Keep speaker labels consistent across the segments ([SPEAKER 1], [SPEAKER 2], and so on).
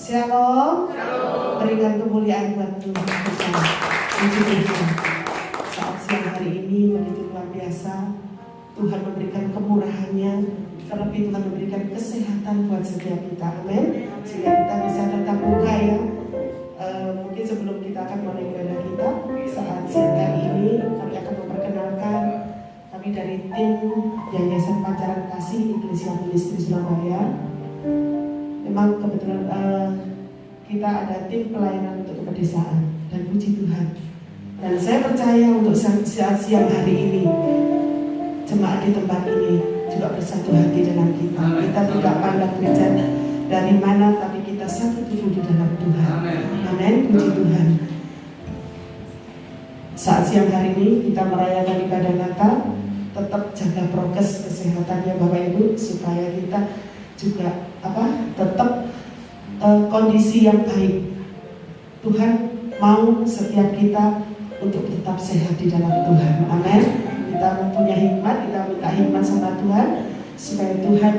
[SPEAKER 1] Shalom. Berikan kemuliaan buat Tuhan kita. Puji Tuhan. Saat siang hari ini begitu luar biasa. Tuhan memberikan kemurahan-Nya, terlebih Tuhan memberikan kesehatan buat setiap kita. Amin. Sehingga kita bisa tetap buka ya. Mungkin sebelum kita akan mulai ibadah kita saat siang hari ini, kami akan memperkenalkan kami dari tim Yayasan Pancaran Kasih Iglesia Ministry Surabaya. Memang kebetulan kita ada tim pelayanan untuk kepedesaan, dan puji Tuhan. Dan saya percaya untuk saat siang hari ini jemaat di tempat ini juga bersatu hati dengan kita. Kita tidak pandang gereja dari mana, tapi kita satu tubuh di dalam Tuhan. Amin. Puji Tuhan. Saat siang hari ini kita merayakan ibadah Natal, tetap jaga prokes kesehatannya Bapak Ibu supaya kita juga tetap kondisi yang baik. Tuhan mau setiap kita untuk tetap sehat di dalam Tuhan. Amin. Kita mempunyai hikmat, kita minta hikmat sama Tuhan supaya Tuhan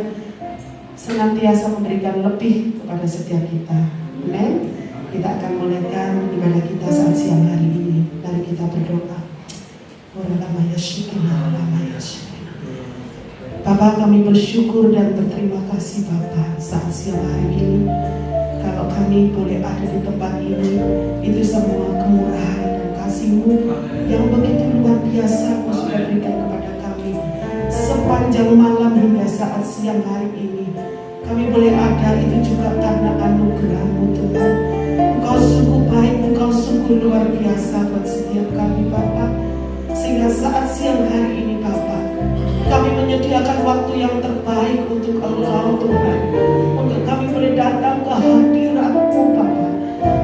[SPEAKER 1] senantiasa memberikan lebih kepada setiap kita. Amin. Kita akan mulaikan ibadah kita saat siang hari ini. Mari kita berdoa. Bapa, kami bersyukur dan berterima kasih Bapa saat siang hari ini. Kalau kami boleh ada di tempat ini, itu semua kemurahan dan kasih-Mu yang begitu luar biasa Mu sudah berikan kepada kami sepanjang malam hingga saat siang hari ini. Kami boleh ada itu juga karena anugerah-Mu Tuhan. Engkau sungguh baik, Engkau sungguh luar biasa buat setiap kami Bapa. Sehingga saat siang hari ini Bapa, kami menyediakan waktu yang terbaik untuk Engkau Tuhan, untuk kami boleh datang ke hadirat-Mu Bapa,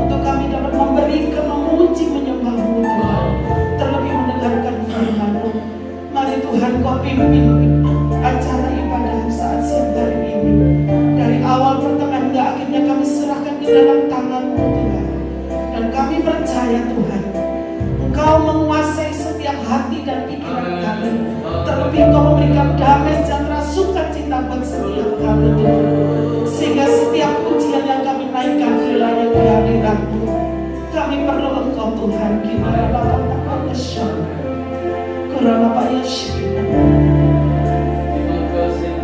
[SPEAKER 1] untuk kami dapat memberikan, memuji, menyembah-Mu Tuhan, terlebih mendengarkan firman-Mu. Mari Tuhan Kau pimpin acara ibadah saat siang hari ini. Dari awal, pertengahan hingga akhirnya kami serahkan ke dalam tangan-Mu Tuhan. Dan kami percaya Tuhan, Engkau menguasai setiap hati dan pikiran kami. Terlebih Engkau memberikan damai, sejahtera, sukacita buat setiap kami Tuhan. Sehingga setiap pujian yang kami naikkan wilayah di hadirat-Mu, kami perlu Engkau Tuhan. Gimana Bapak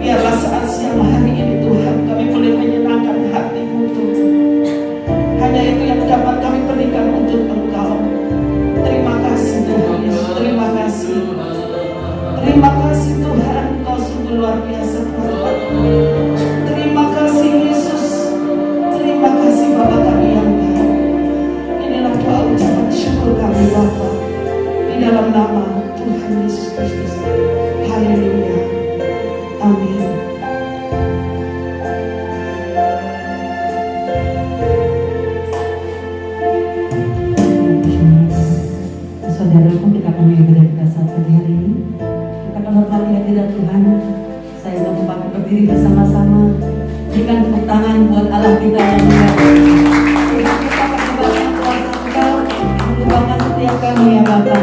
[SPEAKER 1] biarlah saat siang hari ini Tuhan kami boleh menyenangkan hati-Mu Tuhan. Hanya itu yang dapat kami berikan untuk Engkau. Terima kasih Tuhan Yesus, terima kasih. Terima kasih Tuhan, Engkau sungguh luar biasa Tuhan. Terima kasih Yesus. Terima kasih Bapa kami yang baik. Inilah doa ucapan syukur kami Bapa, di dalam nama Tuhan Yesus Kristus. Haleluya. Amin.
[SPEAKER 2] Saudaraku, kita akan mengibadah kita saat pagi hari ini. Kita akan hormati hadirat Tuhan. Saya mau Bapak berdiri bersama-sama. Berikan tepuk tangan buat Allah kita yang mulia. Tuhan kita perkembangkan kuasa Engkau, mengubahkan setiap kami ya Bapa.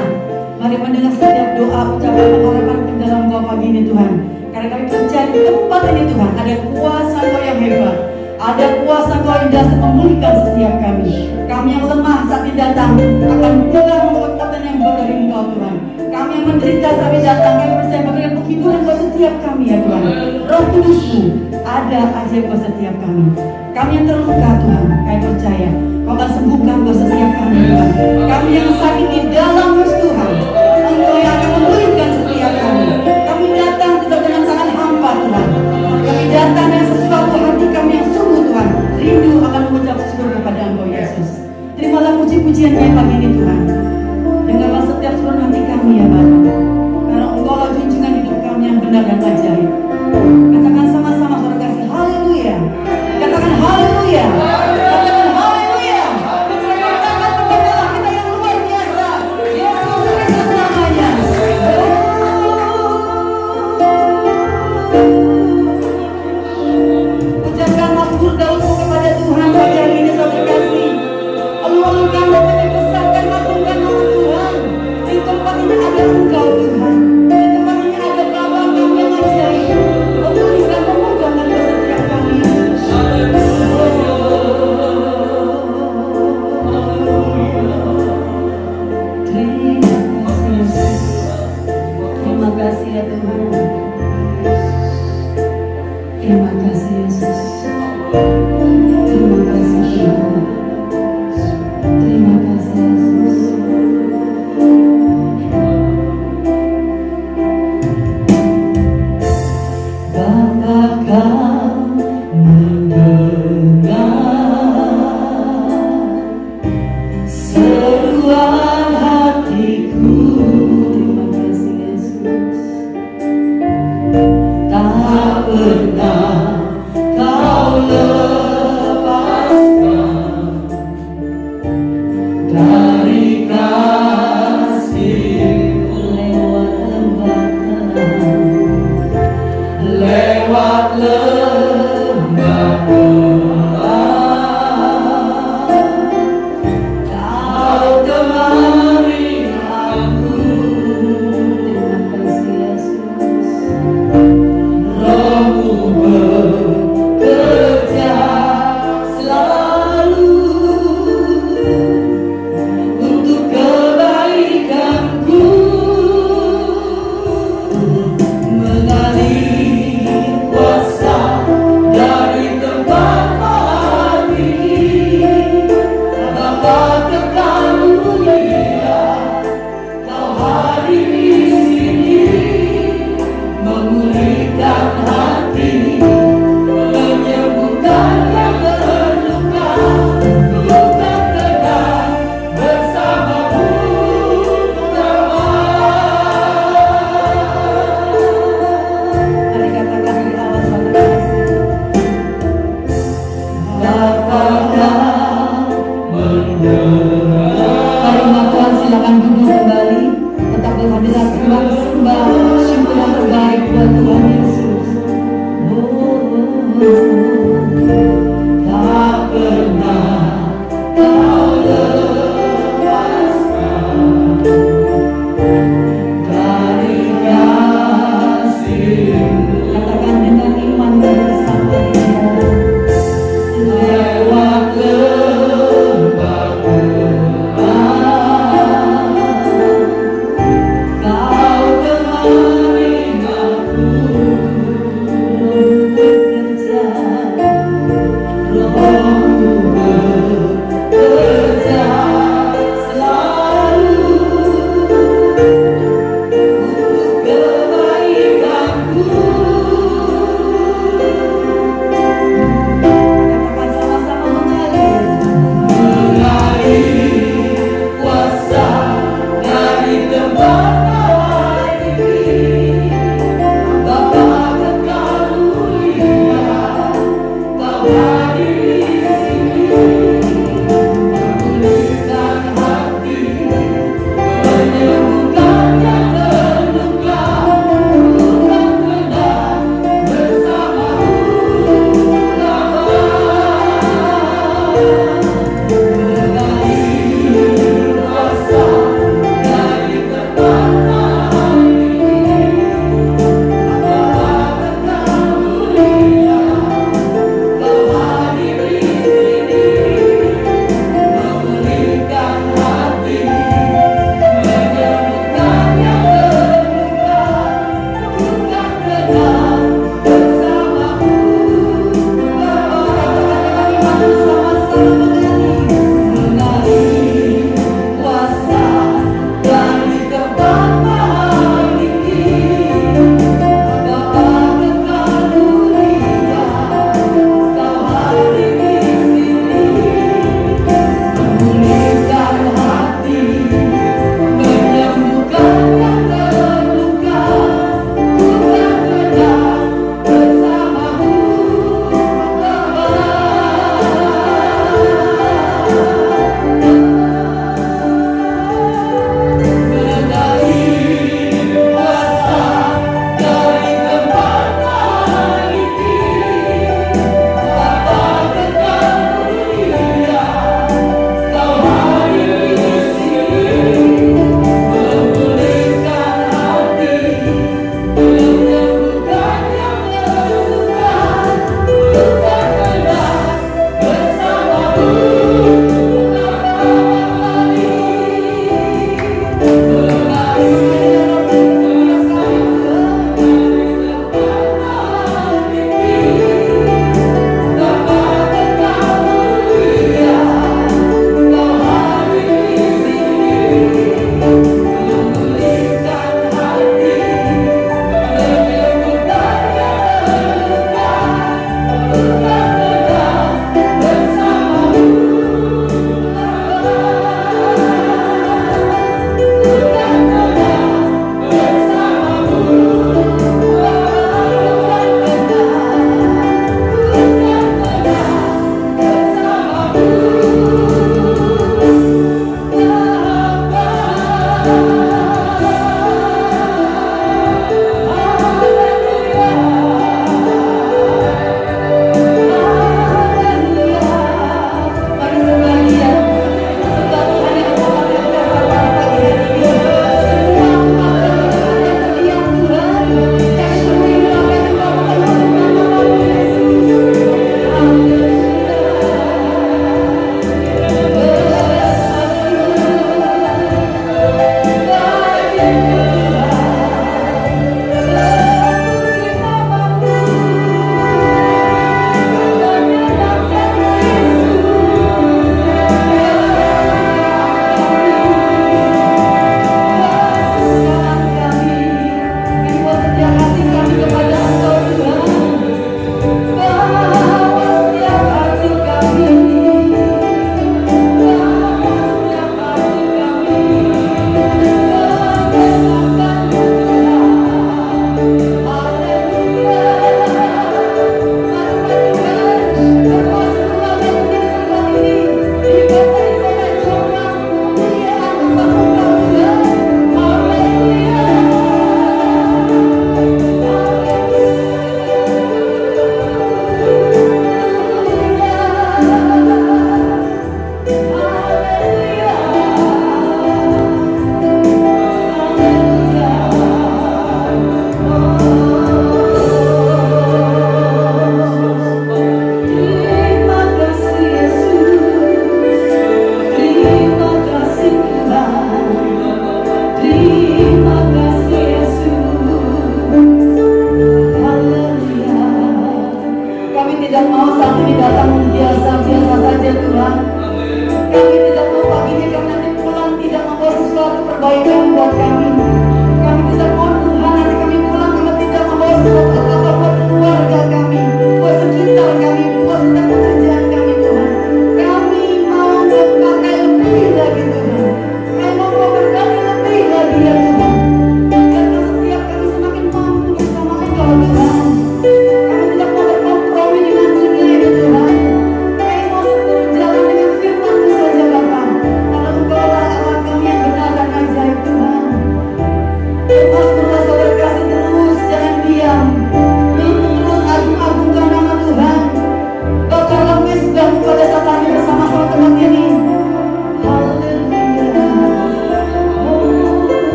[SPEAKER 2] Mari mendengar setiap doa, ucapan pengharapan ke dalam Engkau pagi ini Tuhan. Karena kami percaya di tempat ini Tuhan, ada kuasa Engkau yang hebat. Ada kuasa Engkau yang dasar memulihkan setiap kami. Kami yang lemah saat datang akan pulang kekuatan yang baru dari Engkau Tuhan. Kami yang menderita saat datang, kami percaya memberikan penghiburan buat setiap kami ya Tuhan. Roh Kudus-Mu ada ajaib buat setiap kami. Kami yang terluka Tuhan, kami percaya Kau akan sembuhkan buat setiap kami Tuhan. Kami yang sakit di dalam Tuhan, Engkau yang akan memulihkan setiap kami. Kami datang tidak dengan tangan hampa Tuhan. Kami datang dengan sesuatu hati kami yang sungguh Tuhan, rindu akan mengucap syukur kepada Engkau Yesus. Terimalah puji-pujiannya pagi ini Tuhan. Dengarlah setiap seluruh hati kami ya Bapa. Karena Engkau lah junjungan hidup kami yang benar dan ajaib. Katakan sama-sama saudara kasih haleluya. Katakan haleluya. Katakan haleluya. Katakan kepada Allah kita yang luar biasa. Yesus Kristus namanya. Ucapkan mazmur Daudmu kepada Tuhan pagi hari ini saudara kasih. Lalu kami membesarkan hati Terima kasih Yesus. Terima kasih Tuhan. Terima kasih Yesus. Bapa kau mendengar seruan hatiku. Terima kasih Yesus. Tak pernah kau lepaskan dari kasih-Mu lewat lembah kau temani aku. Terima kasih Yesus. Roh-Mu bekerja selalu untuk kebaikanku, mengalir kuasa dari tempat hati. Bapa kekal mulia, kau hadir di sini, memulihkan hati, menyembuhkan yang terluka. Ku tak tegar bersama-Mu Mari katakan di awal suatu kasih. Bapa kau mendengar. Mari Tuhan silakan duduk kembali. Tetap berhadirat sembah syukur yang terbaik buat Tuhan Yesus.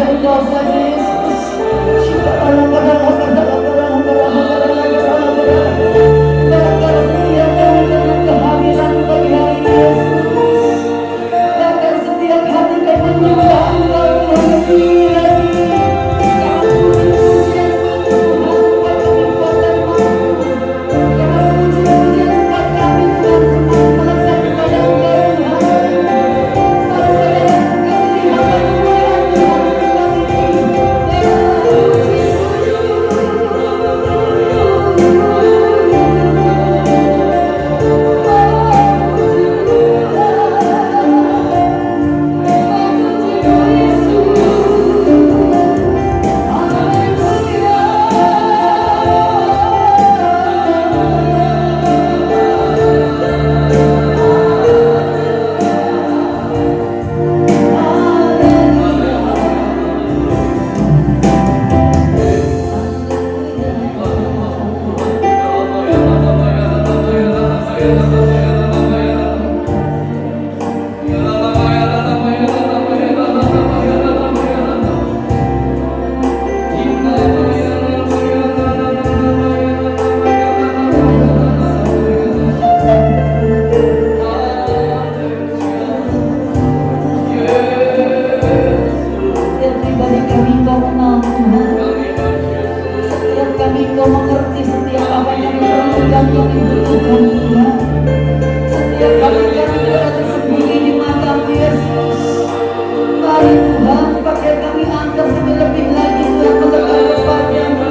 [SPEAKER 2] kepada Engkau saja Yesus. Bakar setiap kami dengan kehadiran pagi hari ini Yesus. Bakar setiap hati kami menyembah Engkau Tuhan kami. Setiap pribadi kami Kau kenal Tuhan. Setiap kami Kau mengerti setiap apa yang perlu dan kami butuhkan Tuhan. Setiap kali kami berada tersembunyi di mata-Mu Yesus, mari Tuhan pakai kami angkat lebih lagi Tuhan mendekat kepada-Mu.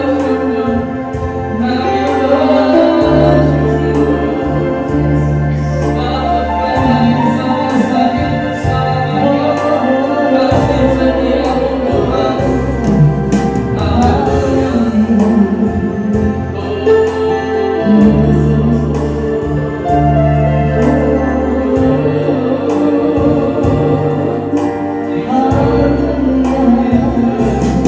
[SPEAKER 2] Hallelujah.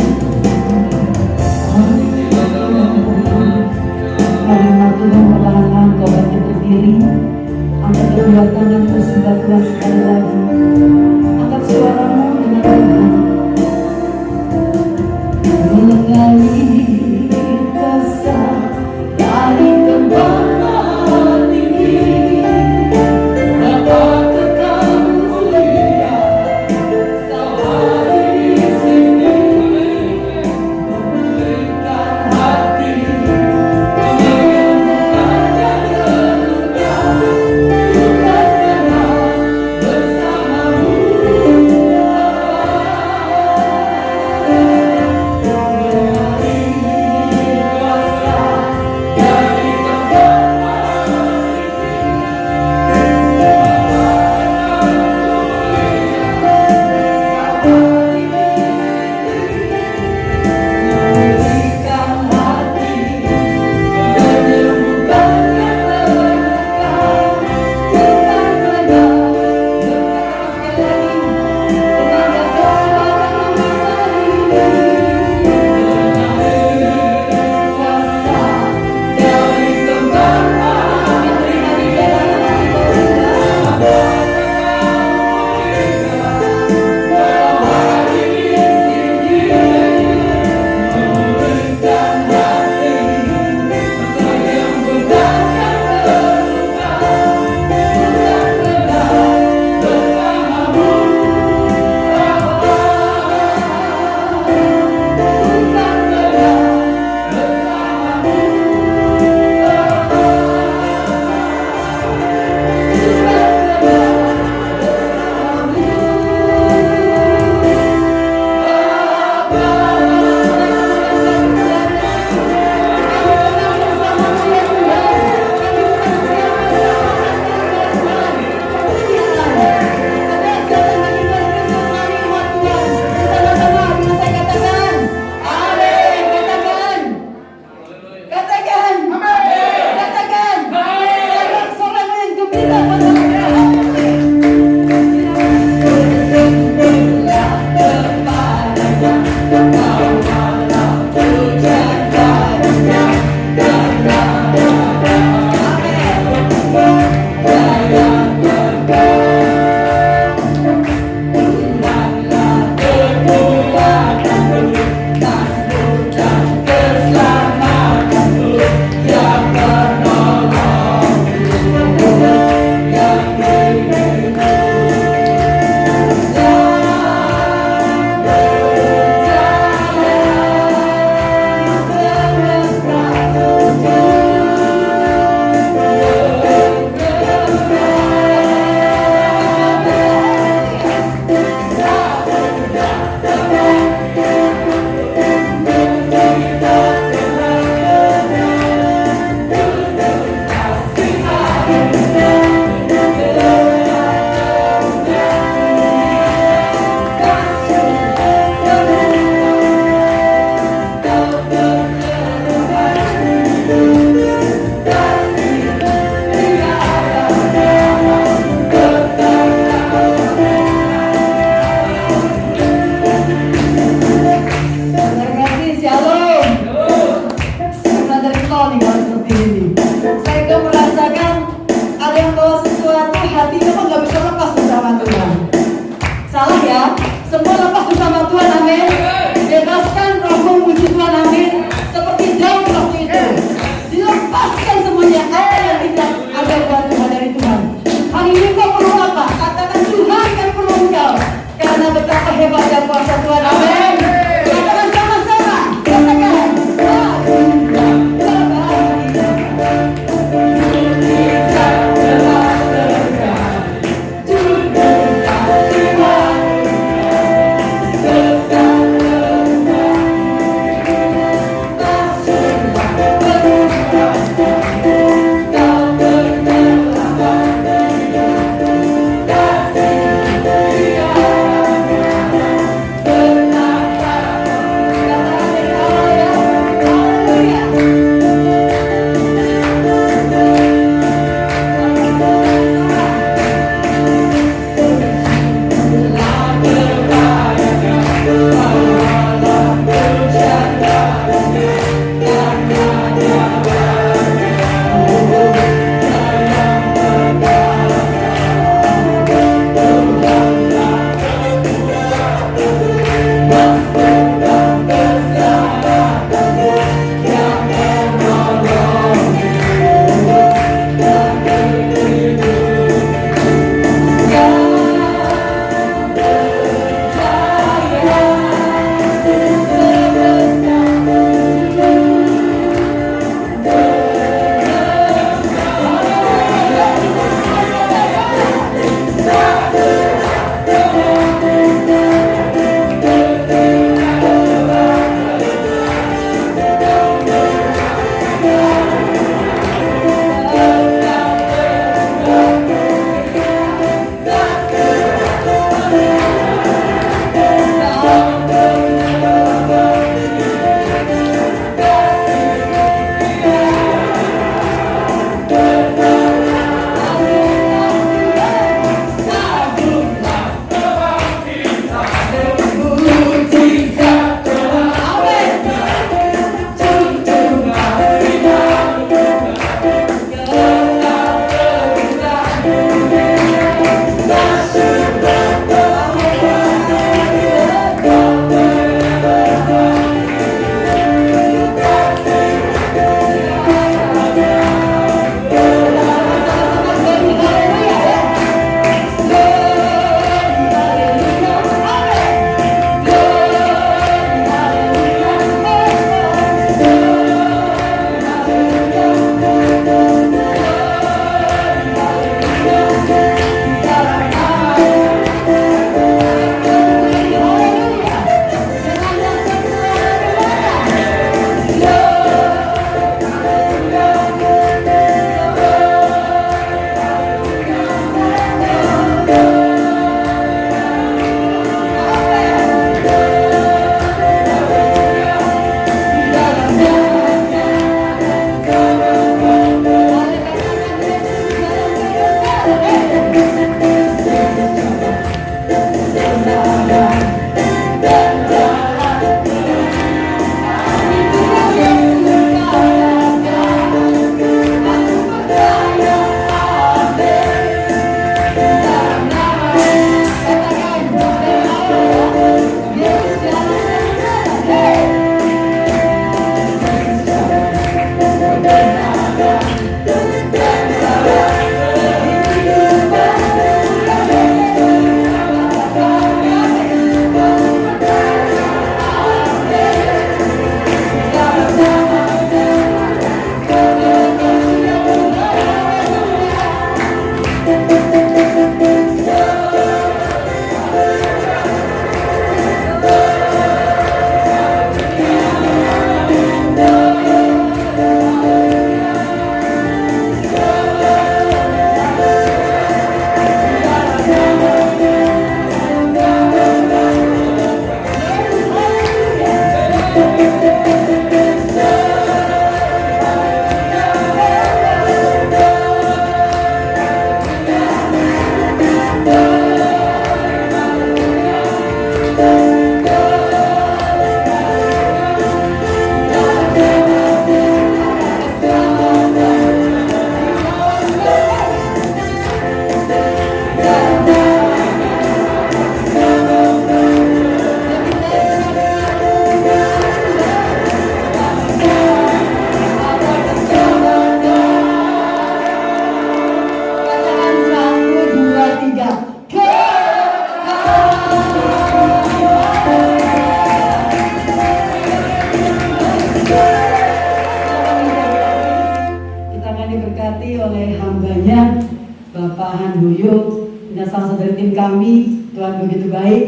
[SPEAKER 2] Kami, Tuhan begitu baik,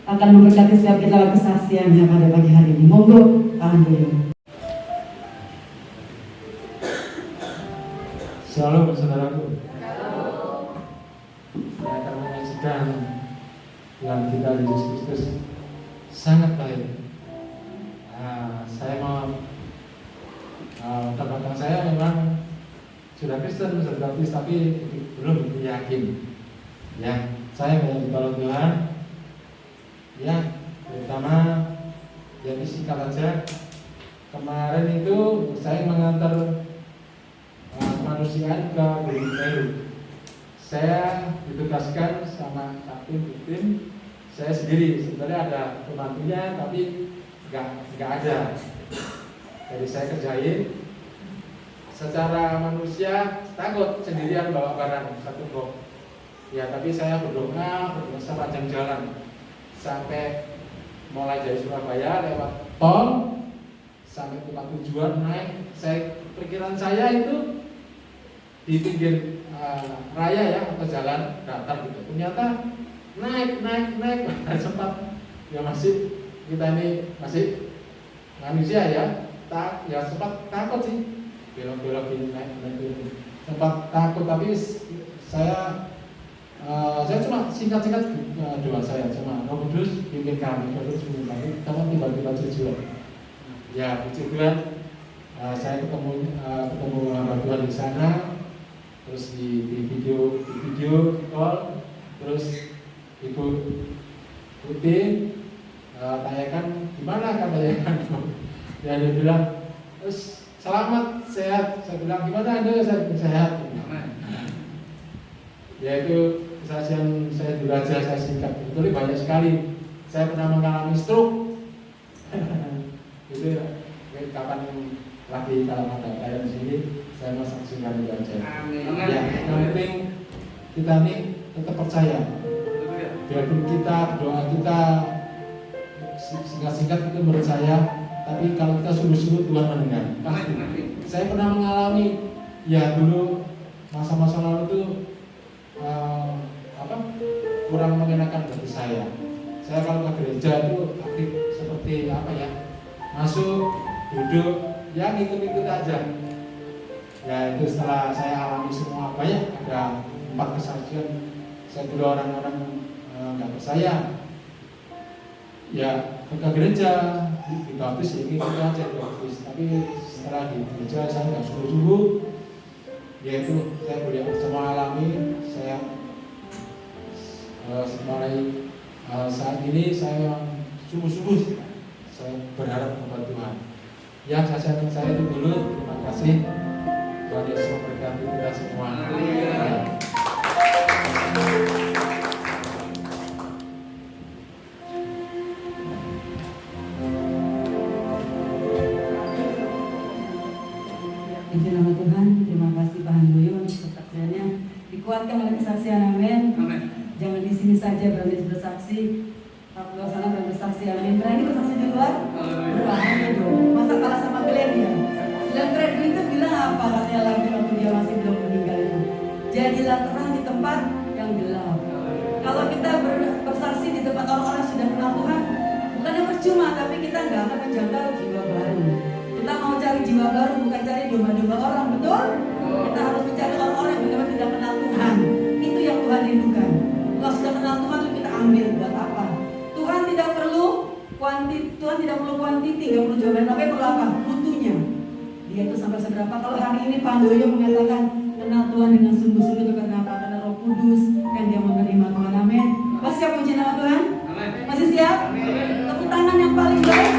[SPEAKER 2] akan memberkati setiap kita kesaksiannya pada pagi hari ini. Monggo, Handoyo.
[SPEAKER 3] Shalom saudaraku. Saya akan menyaksikan Tuhan kita Yesus Kristus sangat baik. Saya mau teman-teman saya memang sudah Kristen, sudah baptis, tapi belum yakin. Ya, saya banyak ditolong Tuhan. Ya, terutama ya singkat aja. Kemarin itu saya mengantar manusia ke Gunung Meru. Saya ditugaskan sama kapten tim. Saya sendiri, sebenarnya ada pembantunya tapi nggak ada. Jadi saya kerjain. Secara manusia takut sendirian bawa barang satu box. Ya, tapi saya berdoa sepanjang jalan sampai mulai dari Surabaya lewat tol sampai tempat tujuan naik. Perkiraan saya itu di pinggir raya ya atau jalan datar gitu. Ternyata naik sempat ya masih kita ini masih manusia ya sempat takut sih belok ini naik sempat takut, tapi saya cuma singkat doa saya cuma Roh Kudus pimpin kami terus kami tiba-tiba tujuan. Ya puji Tuhan, saya ketemu hamba Tuhan di sana, terus di video call, terus Ibu Putih tanyakan gimana katanya. Ya dia bilang terus selamat sehat. Saya bilang gimana Anda? Saya sehat. Ya itu kesaksian saya di Raja, saya singkat. Betul banyak sekali. Saya pernah mengalami stroke. Itu kapan lagi kalau ada kalian di sini, saya mau saksikan itu aja. Ya, yang penting kita nih tetap percaya. Biarpun kita doa kita singkat-singkat itu menurut saya, tapi kalau kita sungguh-sungguh Tuhan mendengar. Pasti. Saya pernah mengalami ya dulu masa-masa lalu itu kurang mengenakan bagi saya. Saya kalau ke gereja itu aktif seperti masuk, duduk, ya ngikut-ngikut aja. Ya itu setelah saya alami semua banyak, ada 4 kesaksian. Saya dulu orang-orang nggak percaya. Ya ke gereja, di baptis ya ngikut aja di baptis. Tapi setelah di gereja saya nggak sungguh-sungguh. Yaitu saya boleh semua alami. Saya mulai saat ini saya sungguh-sungguh saya berharap kepada Tuhan. Ya saya itu dulu. Terima kasih. Tuhan Yesus memberkati kita semua.
[SPEAKER 2] Puji nama Tuhan, terima kasih Pak Handoyo untuk kesaksiannya. Dikuatkan oleh kesaksian, amin. Jangan di sini saja berani bersaksi, tapi di sana berani bersaksi, amin. Berani bersaksi di luar? Berani dong. Masa kalah sama Glenn ya? Glenn itu bilang apa katanya lagi waktu dia masih belum meninggal itu? Jadilah terang di tempat yang gelap. Kalau kita bersaksi di tempat orang-orang sudah kenal Tuhan, bukannya percuma, tapi kita nggak akan menjaga jiwa baru. Kita mau cari jiwa baru, bukan cari domba-domba orang, betul? Kita harus mencari orang-orang yang benar-benar tidak kenal Tuhan. Itu yang Tuhan rindukan. Kalau sudah kenal Tuhan, itu kita ambil buat apa? Tuhan tidak perlu Tuhan tidak perlu kuantiti, nggak perlu jawaban, tapi perlu apa? Mutunya. Dia itu sampai seberapa? Kalau hari ini Pak Handoyo mengatakan kenal Tuhan dengan sungguh-sungguh itu karena apa? Karena Roh Kudus yang dia menerima Tuhan. Amin. Masih siap puji nama Tuhan? Masih siap? Tepuk tangan yang paling baik.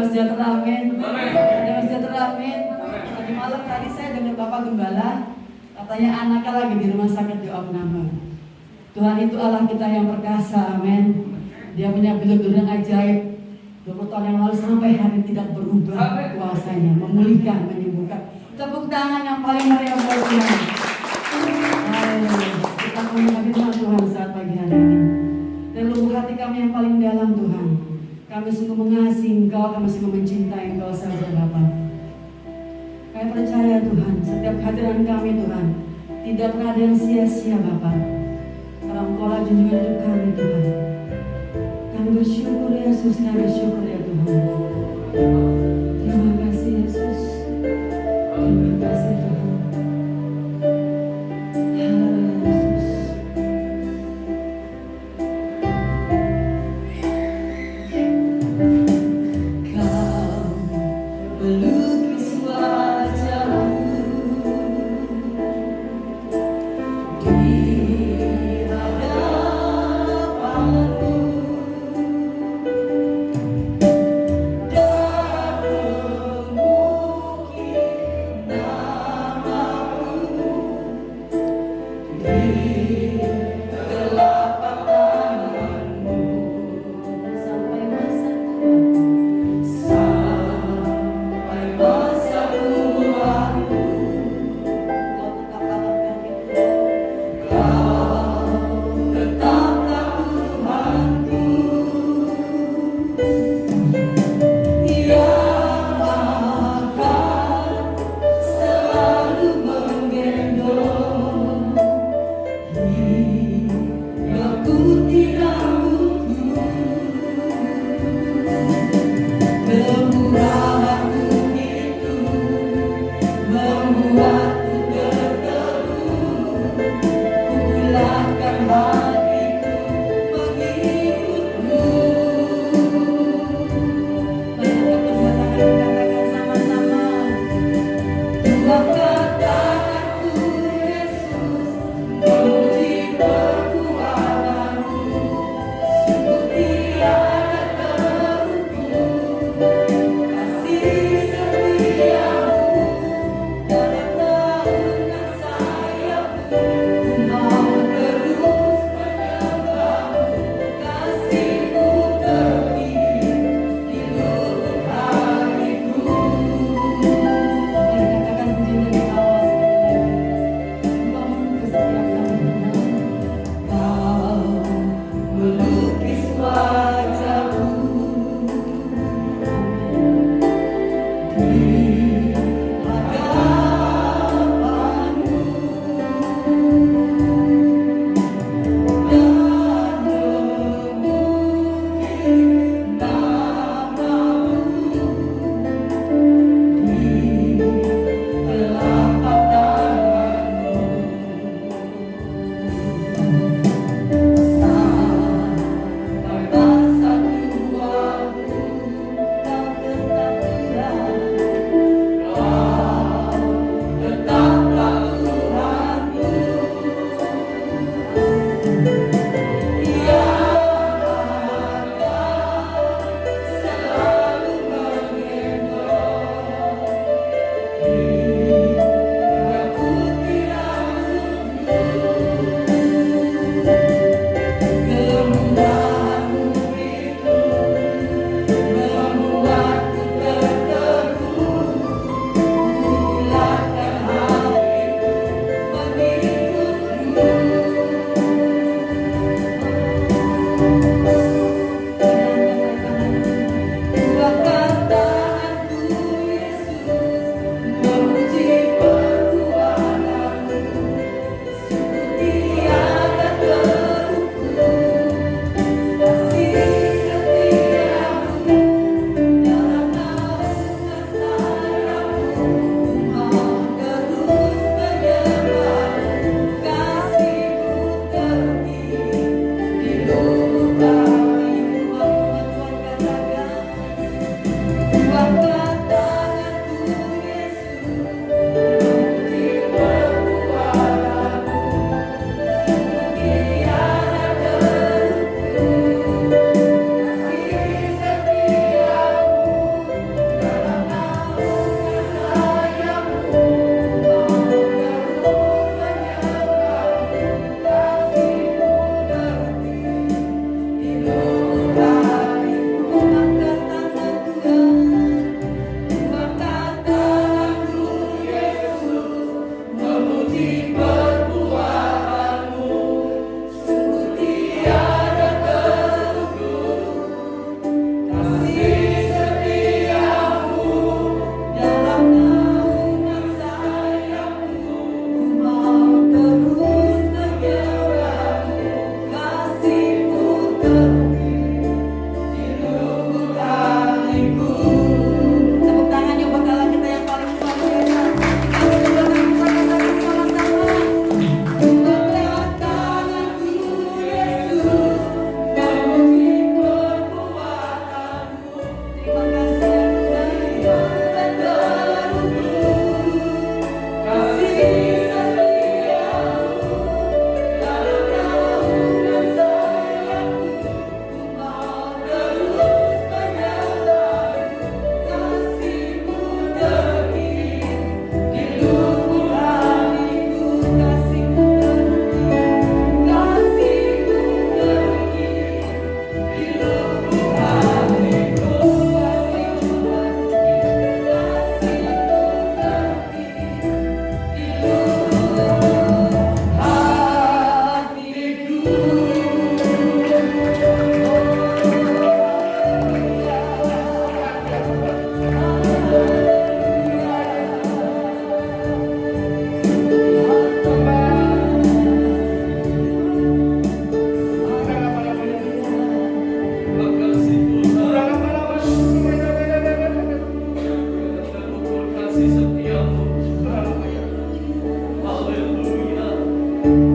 [SPEAKER 2] damai sejahtera, amin. Damai sejahtera, amin. Tadi malam tadi saya dengar Bapak Gembala, katanya anaknya lagi di rumah sakit di Opname. Tuhan itu Allah kita yang perkasa, amin. Dia punya bilur-bilur yang ajaib. 20 tahun yang lalu sampai hari ini tidak berubah kuasanya, memulihkan, menyembuhkan. Tepuk tangan yang paling meriah buat Tuhan. Kita mendengar firman Tuhan saat pagi hari ini. Dan lubuk hati kami yang paling dalam Tuhan, kami sungguh mengasihi Engkau, kami sungguh mencintai Engkau saja Bapa. Kami percaya Tuhan, setiap kehadiran kami Tuhan tidak pernah ada yang sia-sia Bapa. Karena Engkau lah junjungan hidup kami Tuhan. Kami bersyukur Yesus, kami bersyukur ya Tuhan. Terima kasih Yesus. Terima kasih Tuhan. Haleluya Yesus. Kau melukis wajahmu di hadapanmu.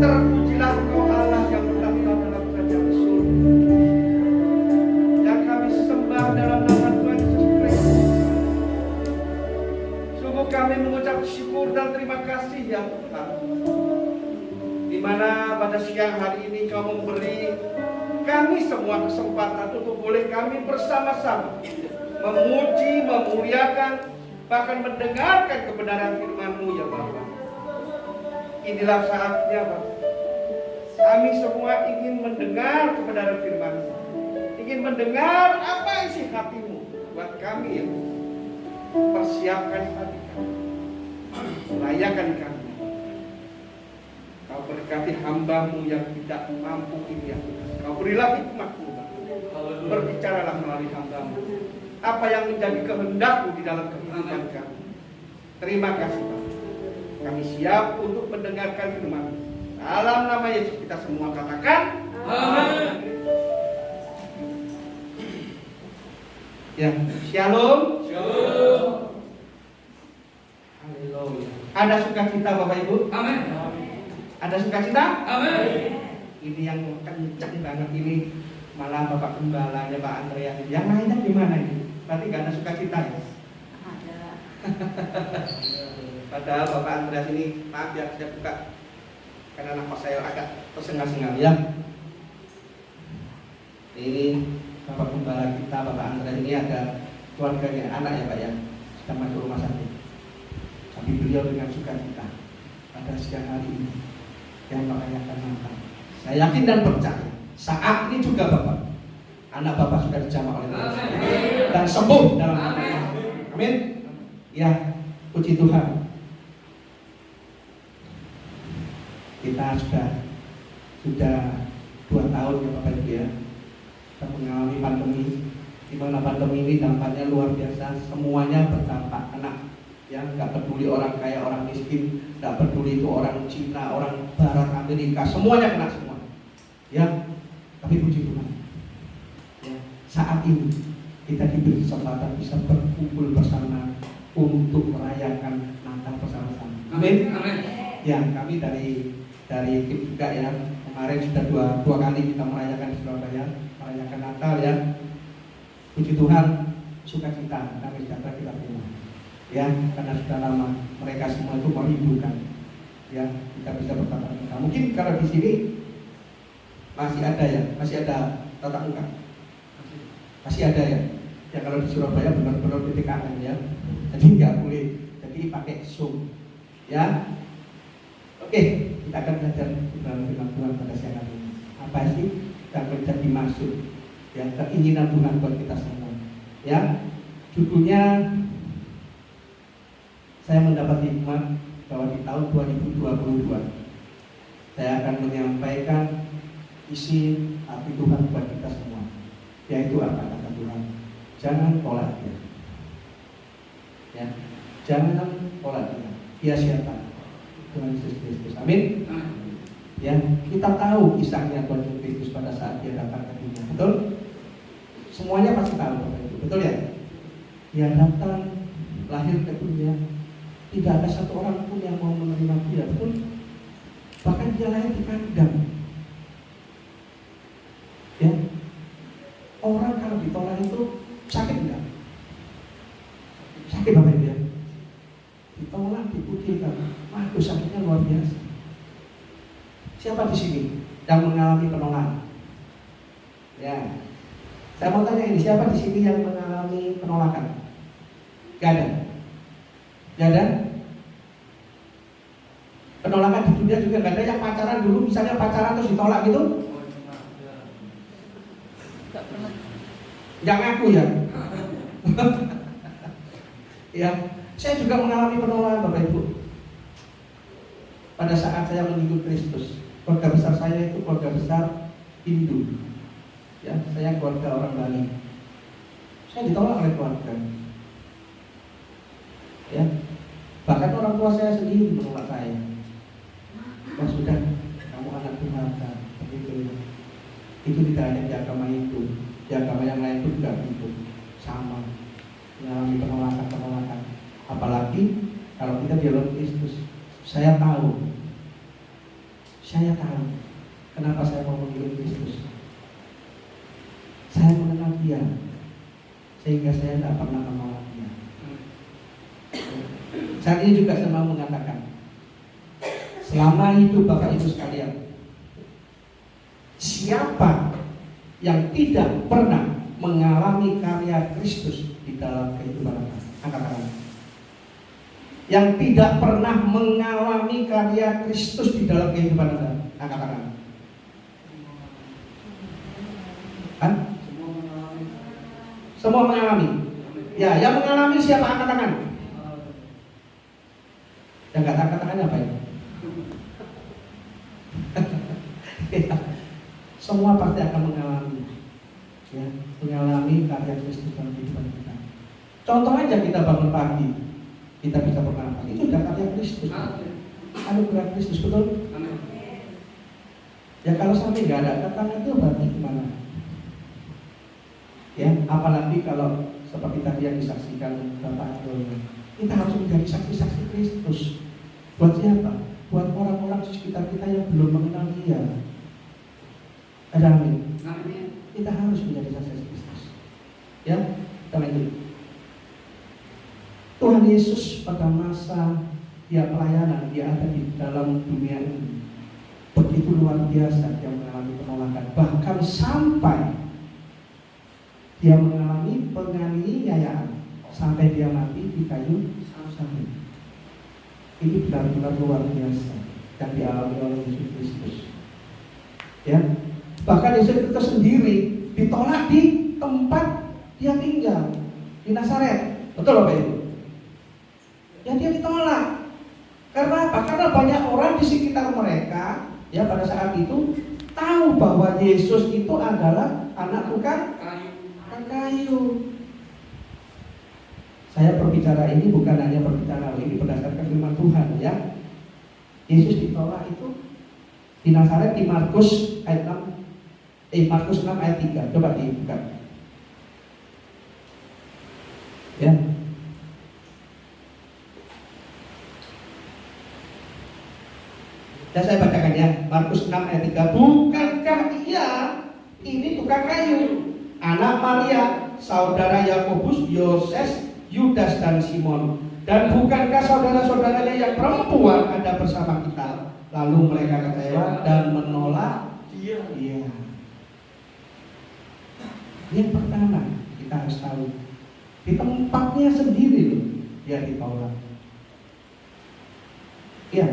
[SPEAKER 4] Terpujilah Engkau Allah yang bertahta dalam kerajaan surga. Yang kami sembah dalam nama Tuhan Yesus Kristus. Sungguh kami mengucap syukur dan terima kasih ya Tuhan. Di mana pada siang hari ini Kau memberi kami semua kesempatan untuk boleh kami bersama-sama memuji, memuliakan, bahkan mendengarkan kebenaran firman-Mu ya Bapa. Inilah saatnya Bapa. Kami semua ingin mendengar kebenaran firman-Mu, ingin mendengar apa isi hati-Mu buat kami ya. Persiapkan hati kami, layakan kami. Kau berkati hamba-Mu yang tidak mampu ini ya Tuhan. Kau berilah hikmat-Mu, berbicaralah melalui hamba-Mu apa yang menjadi kehendak-Mu di dalam kehidupan kami. Terima kasih Pak. Kami siap untuk mendengarkan firman-Mu. Dalam nama Yesus kita semua katakan amin. Ya, shalom. Shalom. Haleluya. Ada sukacita Bapak Ibu? Amin. Ada sukacita? Amin. Ini yang kencang banget ini. Malah Bapak Gembalanya Pak Andreas. Yang lainnya gimana ini? Berarti gak ada sukacita ya? Ada. Padahal Bapak Andreas ini, maaf ya saya buka karena nafas saya agak tersengal-sengal ya. Ini Bapak Gembala kita, Bapak Andreas ini ada keluarganya, anak ya Pak ya, sedang masuk rumah sakit. Tapi beliau dengan sukacita pada siang hari ini yang merayakan Natal. Saya yakin dan percaya saat ini juga Bapak, anak Bapak sudah dijamah oleh Tuhan dan sembuh dalam nama Tuhan. Amin. Ya, puji Tuhan. Kita sudah 2 tahun ya Bapak Ibu ya, kita mengalami pandemi. Di mana pandemi ini dampaknya luar biasa, semuanya berdampak kena. Ya, nggak peduli orang kaya, orang miskin, nggak peduli itu orang Cina, orang Barat, Amerika, semuanya kena semua. Ya, tapi puji Tuhan. Ya, saat ini kita diberi kesempatan bisa berkumpul bersama untuk merayakan Natal bersama-sama. Amin. Amin. Ya, kami dari tim juga ya, kemarin sudah dua kali kita merayakan di Surabaya, merayakan Natal ya. Puji Tuhan, sukacita kami sejahtera kita terima. Ya, karena sudah lama mereka semua itu merindukan. Ya, kita bisa bertatap muka. Mungkin kalau di sini masih ada tatap muka. Masih ada ya. Ya kalau di Surabaya benar-benar PPKM ya. Jadi nggak boleh. Jadi pakai Zoom. Ya. Oke, kita akan belajar dalam firman Tuhan pada siang hari ini. Apa sih yang menjadi maksud ya keinginan Tuhan buat kita semua? Ya, judulnya saya mendapat hikmat bahwa di tahun 2022 saya akan menyampaikan isi hati Tuhan buat kita semua. Yaitu apa kata Tuhan? Jangan tolak dia. Ya, jangan tolak dia. Dia siapa? Tuhan Yesus Kristus. Amin. Ya, kita tahu kisahnya Tuhan Yesus Kristus pada saat dia datang ke dunia. Betul? Semuanya pasti tahu. Betul ya? Dia datang, lahir ke dunia. Tidak ada satu orang pun yang mau menerima dia. Betul? Bahkan dia lahir di kandang. Ya, orang kalau ditolak itu sakit enggak? Sakit Bapak Ibu ya? Ditolak, dikucilkan, waduh sakitnya luar biasa. Siapa di sini yang mengalami penolakan? Ya, saya mau tanya ini, siapa di sini yang mengalami penolakan? Gak ada. Gak ada. Penolakan di dunia juga gak ada. Yang pacaran dulu, misalnya pacaran terus ditolak gitu? Gak ngaku ya? Ya, saya juga mengalami penolakan Bapak Ibu. Pada saat saya mengikut Kristus, keluarga besar saya itu keluarga besar Hindu. Ya, saya keluarga orang Bali. Saya ditolak oleh keluarga. Ya, bahkan orang tua saya sendiri menolak saya. Wah sudah, kamu anak durhaka, begitu. Itu tidak hanya di agama itu, di agama yang lain pun juga begitu, sama, mengalami penolakan. Apalagi kalau kita di dalam Kristus, saya tahu Saya tahu kenapa saya mau mengikut Kristus. Saya mengenal Dia, sehingga saya tidak pernah menolak Dia. Saat ini juga saya mau mengatakan, selama hidup Bapak Ibu sekalian, siapa yang tidak pernah mengalami karya Kristus di dalam kehidupan Anda? Angkat tangan. Yang tidak pernah mengalami karya Kristus di dalam kehidupan Anda? Angkat tangan. Kan? Semua mengalami. Ya, yang mengalami siapa? Angkat tangan. Yang nggak angkat tangannya apa ya? Semua pasti akan mengalami, ya, mengalami karya Kristus dalam kehidupan kita. Contoh aja, kita bangun pagi, kita bisa bernafas, itu sudah karya Kristus. Anugerah Kristus, betul? Ya kalau sampai nggak ada kata itu berarti gimana? Ya, apalagi kalau seperti tadi yang disaksikan Bapak Adol, kita harus menjadi saksi-saksi Kristus. Buat siapa? Buat orang-orang di sekitar kita yang belum mengenal Dia. Ada amin. Kita harus menjadi saksi Kristus. Ya, kita lanjut. Tuhan Yesus pada masa Dia pelayanan, Dia ada di dalam dunia ini, begitu luar biasa Dia mengalami penolakan. Bahkan sampai Dia mengalami penganiayaan, sampai Dia mati di kayu salib. Ini benar-benar luar biasa yang dialami oleh Yesus Kristus. Ya, bahkan Yesus Kristus sendiri ditolak di tempat Dia tinggal, di Nazaret. Betul Bapak Ibu? Ya, Dia ditolak. Karena apa? Karena banyak orang di sekitar mereka, ya, pada saat itu tahu bahwa Yesus itu adalah anak tukang kayu. Saya berbicara ini bukan hanya berbicara, ini berdasarkan firman Tuhan, ya. Yesus ditolak itu di Nazaret, di Markus ayat 6, Markus 6 ayat 3. Coba dibuka. Ya. Dan saya bacakan ya, Markus 6 ayat 3. Bukankah Ia ini tukang kayu, anak Maria, saudara Yakobus, Yoses, Yudas dan Simon? Dan bukankah saudara-saudaranya yang perempuan ada bersama kita? Lalu mereka kecewa dan menolak Dia. Iya. Yang pertama kita harus tahu, di tempatnya sendiri loh Dia ditolak. Ya,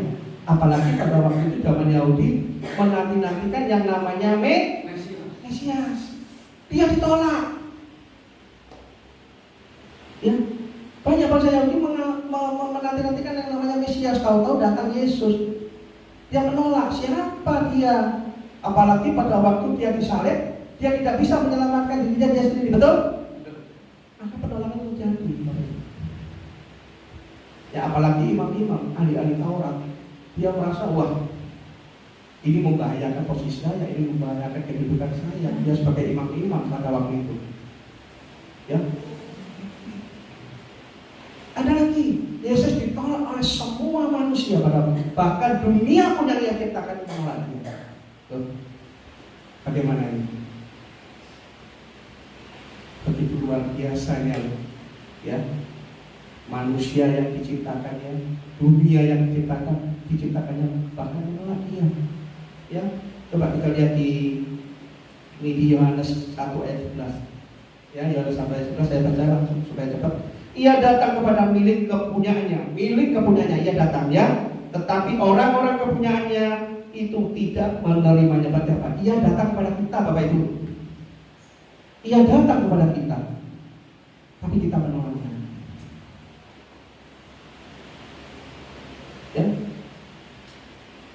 [SPEAKER 4] apalagi pada waktu itu zaman Yahudi menanti-nantikan yang namanya Mesias. Dia ditolak. Ya, banyak bangsa Yahudi menanti-nantikan yang namanya Mesias. Tahu-tahu datang Yesus, Dia menolak. Siapa Dia? Apalagi pada waktu Dia disalib, Dia tidak bisa menyelamatkan dirinya Dia sendiri. Betul? Maka penolakan itu terjadi. Ya, apalagi imam-imam, ahli-ahli Taurat, dia merasa, wah, ini membahayakan posisi saya, ini membahayakan kehidupan saya. Dia sebagai imam-imam pada waktu itu. Ya. Ada lagi, Yesus ditolak oleh semua manusia pada waktu itu. Bahkan dunia pun yang Ia ciptakan menolak Dia. Bagaimana ini? Begitu luar biasanya, ya. Manusia yang diciptakannya, dunia yang diciptakannya bahkan menolak Dia. Ya, coba kita lihat di Yohanes 1 ayat 11. Ya, Yohanes 1 ayat 11, saya baca langsung supaya cepat. Ia datang kepada milik kepunyaannya Ia datang, ya, tetapi orang-orang kepunyaannya itu tidak menerimanya. Berarti apa? Ia datang kepada kita, Bapak Ibu. Ia datang kepada kita, tapi kita menolaknya. Ya.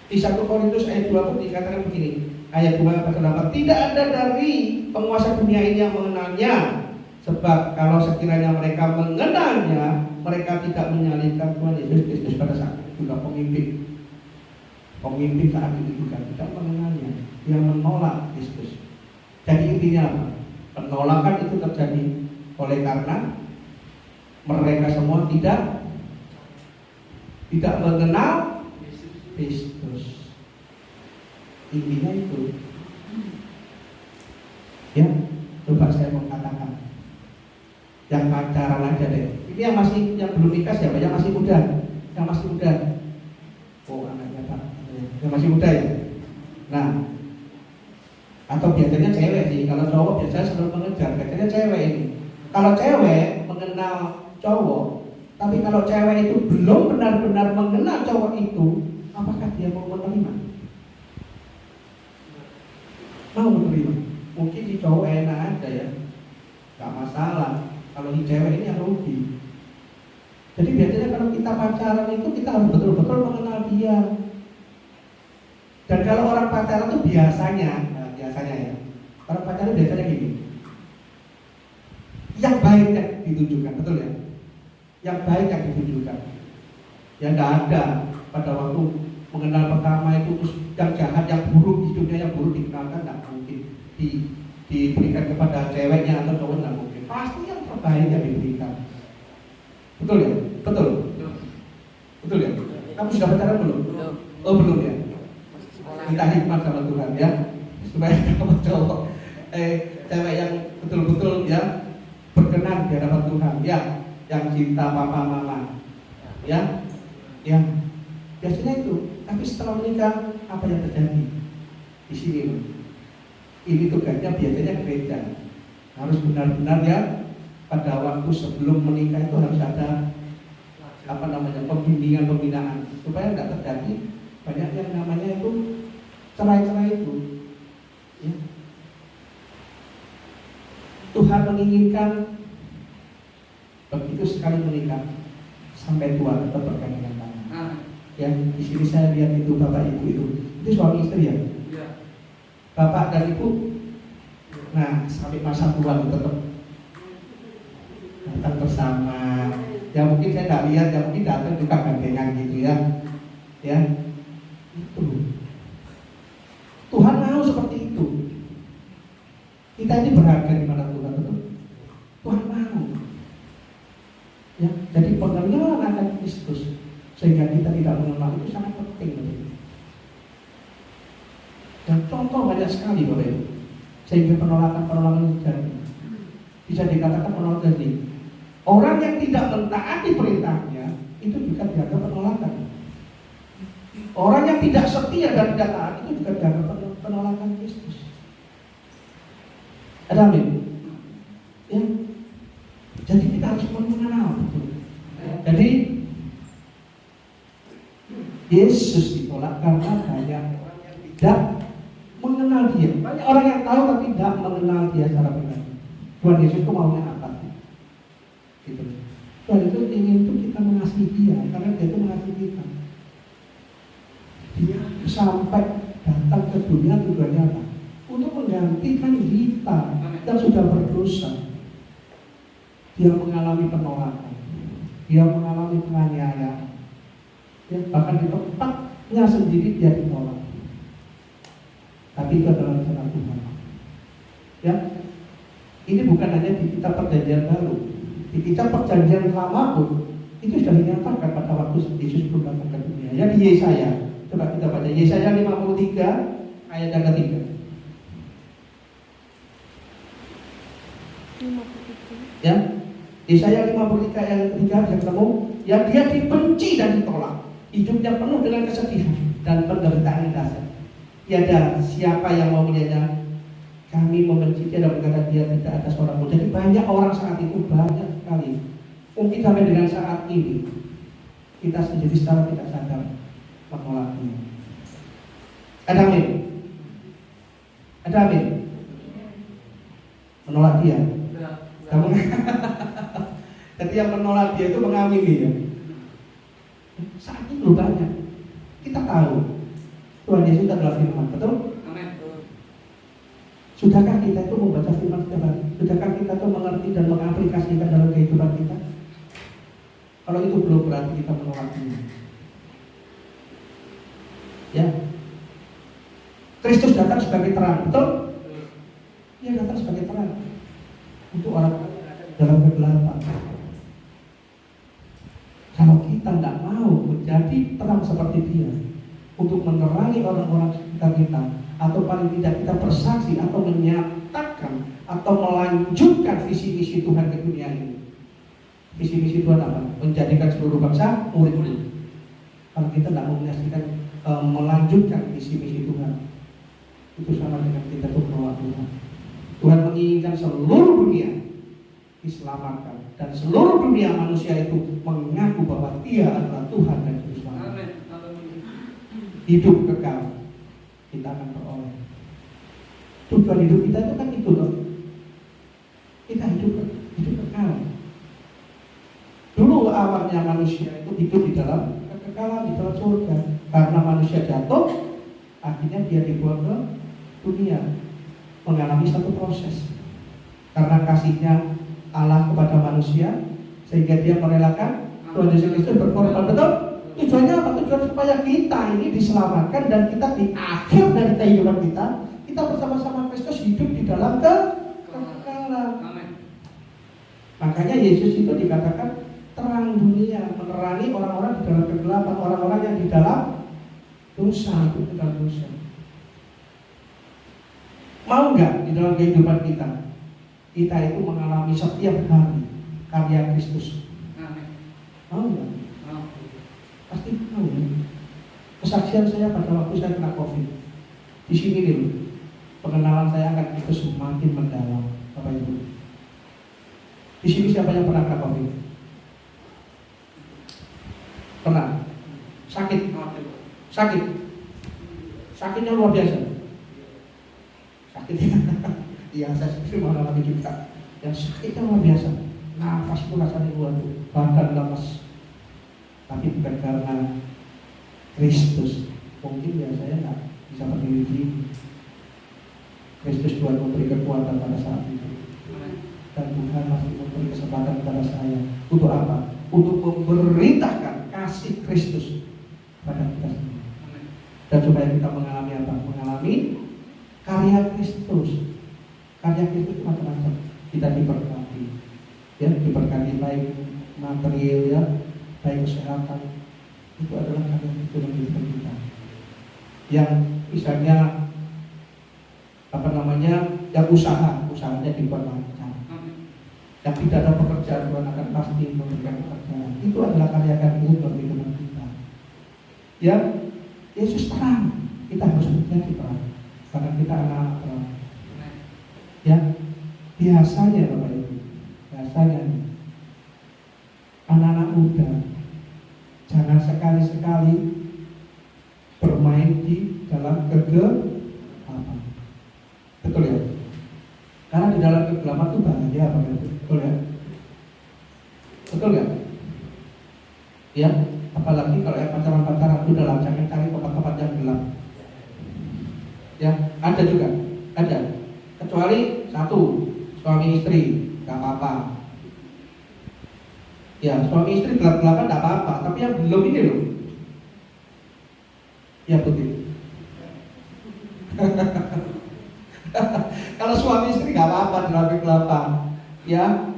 [SPEAKER 4] Di 1 Korintus ayat 20 dikatakan begini, ayat 2 8, tidak ada dari penguasa dunia ini yang mengenalnya, sebab kalau sekiranya mereka mengenalnya, mereka tidak menyalibkan Tuhan Yesus Kristus. Pada saat itu juga pemimpin saat itu juga tidak mengenalnya, dia menolak Kristus. Jadi intinya apa? Penolakan itu terjadi oleh karena mereka semua tidak mengenal Kristus. Intinya itu. Ya, coba saya mau katakan, yang pacaran aja deh. Ini yang belum nikah siapa? Yang masih muda. Yang masih muda. Oh, anaknya Pak. Yang masih muda ya. Nah, atau biasanya cewek sih. Kalau cowok biasanya selalu mengejar. Biasanya cewek ini. Kalau cewek mengenal cowok, tapi kalau cewek itu belum benar-benar mengenal cowok itu, apakah dia mau menerima? Mau menerima? Mungkin si cowok enak aja ya, gak masalah. Kalau si cewek ini yang rugi. Jadi biasanya kalau kita pacaran itu kita harus betul-betul mengenal dia. Dan kalau orang pacaran itu biasanya ya, orang pacaran biasanya gini, yang baik yang ditunjukkan, betul ya? Yang baik yang ditunjukkan. Ya nggak ada pada waktu mengenal pertama itu terus yang jahat, yang buruk, hidupnya yang buruk dikenalkan, nggak mungkin diberikan kepada ceweknya atau cowok, nggak mungkin. Pasti yang terbaik yang diberikan. Betul ya? Betul. Betul ya? Kamu sudah pacaran belum? Oh belum ya? Minta hikmat sama Tuhan ya, supaya kamu cowok cewek yang betul-betul ya berkenan di hadapan Tuhan ya, yang cinta papa mama ya, yang biasanya itu. Tapi setelah menikah apa yang terjadi di sini? Ini tugasnya biasanya gereja harus benar-benar ya, pada waktu sebelum menikah itu harus ada pembinaan supaya tidak terjadi banyak yang namanya itu cerai-cerai itu ya. Tuhan menginginkan begitu sekali menikah sampai tua tetap bergandengan tangan. Ya, di sini saya lihat itu bapak ibu itu suami istri ya. Bapak dan ibu, nah sampai masa tua tetap datang bersama. Ya mungkin saya tidak lihat, ya mungkin datang juga gandengan gitu ya. Ya, itu. Tuhan mau seperti itu. Kita ini berharga di mana Tuhan, betul? Tuhan mau. Ya, jadi pengenalan akan Kristus sehingga kita tidak mengenal itu sangat penting, betul? Dan contoh banyak sekali Bapak Ibu, sehingga penolakan terjadi. Bisa dikatakan penolakan terjadi. Orang yang tidak mentaati perintahnya itu juga dianggap penolakan. Orang yang tidak setia dan tidak taat itu juga dianggap penolakan Kristus. Ada amin? Ya. Jadi kita harus mengenal. Jadi Yesus ditolak karena banyak orang yang tidak mengenal Dia. Banyak orang yang tahu tapi tidak mengenal Dia secara pribadi. Tuhan Yesus itu maunya apa? Gitu. Tuhan itu ingin itu kita mengasihi Dia karena Dia itu mengasihi kita. Dia sampai datang ke dunia tujuannya apa? Untuk menggantikan kita yang sudah berdosa. Dia mengalami penolakan, dia mengalami penganiayaan, ya, bahkan di tempatnya sendiri dia ditolak. Tapi itu adalah rencana Tuhan. Ya, ini bukan hanya di kitab Perjanjian Baru, di kitab Perjanjian Lama pun itu sudah dinyatakan pada waktu Yesus belum datang ke dunia. Ya, di Yesaya, coba kita baca Yesaya 53 ayat yang ketiga. Ya, Yesaya 53 ayat yang ketiga dia ketemu, ya dia dibenci dan ditolak, hidupnya penuh dengan kesedihan dan penderitaan yang dahsyat. Tiada siapa yang mau melihatnya. Kami membenci dia dan berkata dia tidak ada seorang pun. Jadi banyak orang saat itu, banyak sekali. Mungkin sampai dengan saat ini kita sendiri secara tidak sadar menolaknya. Ada amin? Ada amin? Menolak dia. Kamu jadi yang menolak dia itu mengamini ya. Saat itu banyak. Kita tahu Tuhan Yesus adalah firman, betul? Amin. Sudahkah kita itu membaca firman setiap hari? Sudahkah kita itu mengerti dan mengaplikasikan dalam kehidupan kita? Kalau itu belum, berarti kita menolaknya. Ya. Kristus datang sebagai terang, betul? Dia datang sebagai terang untuk orang dalam kegelapan. Kalau kita tidak mau menjadi terang seperti dia, untuk menerangi menerangi orang-orang sekitar kita, atau paling tidak kita bersaksi atau menyatakan atau melanjutkan visi misi Tuhan ke dunia ini. Visi misi Tuhan apa? Menjadikan seluruh bangsa murid-murid. Kalau kita tidak mau menyaksikan melanjutkan visi misi Tuhan, itu sama dengan kita tuh menolak Tuhan. Tuhan menginginkan seluruh dunia diselamatkan, dan seluruh dunia manusia itu mengaku bahwa Dia adalah Tuhan dan Juru Selamat. Hidup kekal kita akan peroleh. Tujuan hidup kita itu kan itu loh. Kita hidup kekal. Dulu awalnya manusia itu hidup di dalam kekekalan, di dalam surga. Karena manusia jatuh, akhirnya dia dibuang ke dunia, mengalami satu proses. Karena kasihnya Allah kepada manusia, sehingga dia merelakan Tuhan Yesus Kristus berkorban. Betul? Tujuannya apa? Tujuan supaya kita ini diselamatkan, dan kita di akhir dari kehidupan kita bersama-sama Kristus hidup di dalam kekekalan. Makanya Yesus itu dikatakan terang dunia, menerangi orang-orang di dalam kegelapan, orang-orang yang di dalam dosa, di dalam dosa. Mau nggak di dalam kehidupan kita itu mengalami setiap hari karya Kristus? Mau nggak? Pasti mau. Kesaksian saya pada waktu saya kena COVID di sini nih, pengenalan saya akan itu semakin mendalam, Bapak Ibu. Di sini siapa yang pernah kena COVID? Pernah? Sakit? Sakitnya luar biasa. Sakitnya, iya saya sendiri mengalami juga. Yang sakitnya luar biasa. Nafas itu rasanya luar biasa, badan lemas. Tapi bukan karena Kristus. Mungkin ya saya nggak bisa berdiri di Kristus. Tuhan memberi kekuatan pada saat itu, dan Tuhan masih memberi kesempatan kepada saya. Untuk apa? Untuk memberitakan kasih Kristus pada kita semua. Dan supaya kita mengalami apa? Mengalami karya Kristus. Karya Kristus itu macam-macam. Kita diberkati, ya, diberkati baik material, ya, baik kesehatan. Itu adalah karya Kristus yang diberikan kita. Yang misalnya yang usahanya dibuat lancar. Yang tidak ada pekerjaan, Tuhan akan pasti memberikan pekerjaan. Itu adalah karya Kristus dalam kehidupan kita. Ya, Yesus terang, kita harus menjadi terang, karena kita anak-anak terang. Ya, biasanya Bapak Ibu, anak-anak muda jangan sekali-sekali bermain di dalam kegelapan. Betul ya? Karena di dalam kegelapan itu bahaya, Bapak Ibu. Betul ya? Betul ya? Ya, apalagi kalau yang pacaran-pacaran itu dalam jangan cari tempat-tempat yang gelap. Ya, ada juga, ada. Kecuali satu, suami istri, nggak apa-apa. Ya, suami istri gelap-gelapan nggak apa-apa. Tapi yang belum ini loh, ya betul. Kalau suami istri nggak apa-apa dalam kegelapan, ya.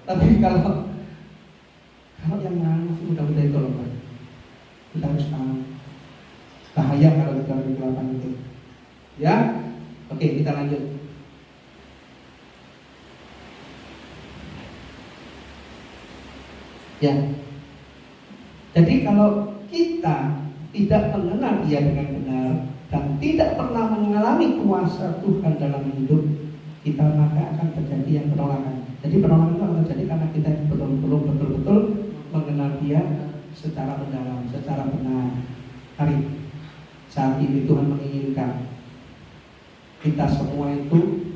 [SPEAKER 4] Tapi kalau yang masih muda-muda itu loh, Pak, kita harus tahu bahaya kalau kita dalam kegelapan itu. Ya, oke, kita lanjut. Ya, jadi kalau kita tidak mengenal Dia dengan benar dan tidak pernah mengalami kuasa Tuhan dalam hidup kita, maka akan terjadi yang penolakan. Jadi penolakan itu akan terjadi karena kita belum betul-betul mengenal Dia secara mendalam, secara benar. Hari saat ini Tuhan menginginkan kita semua itu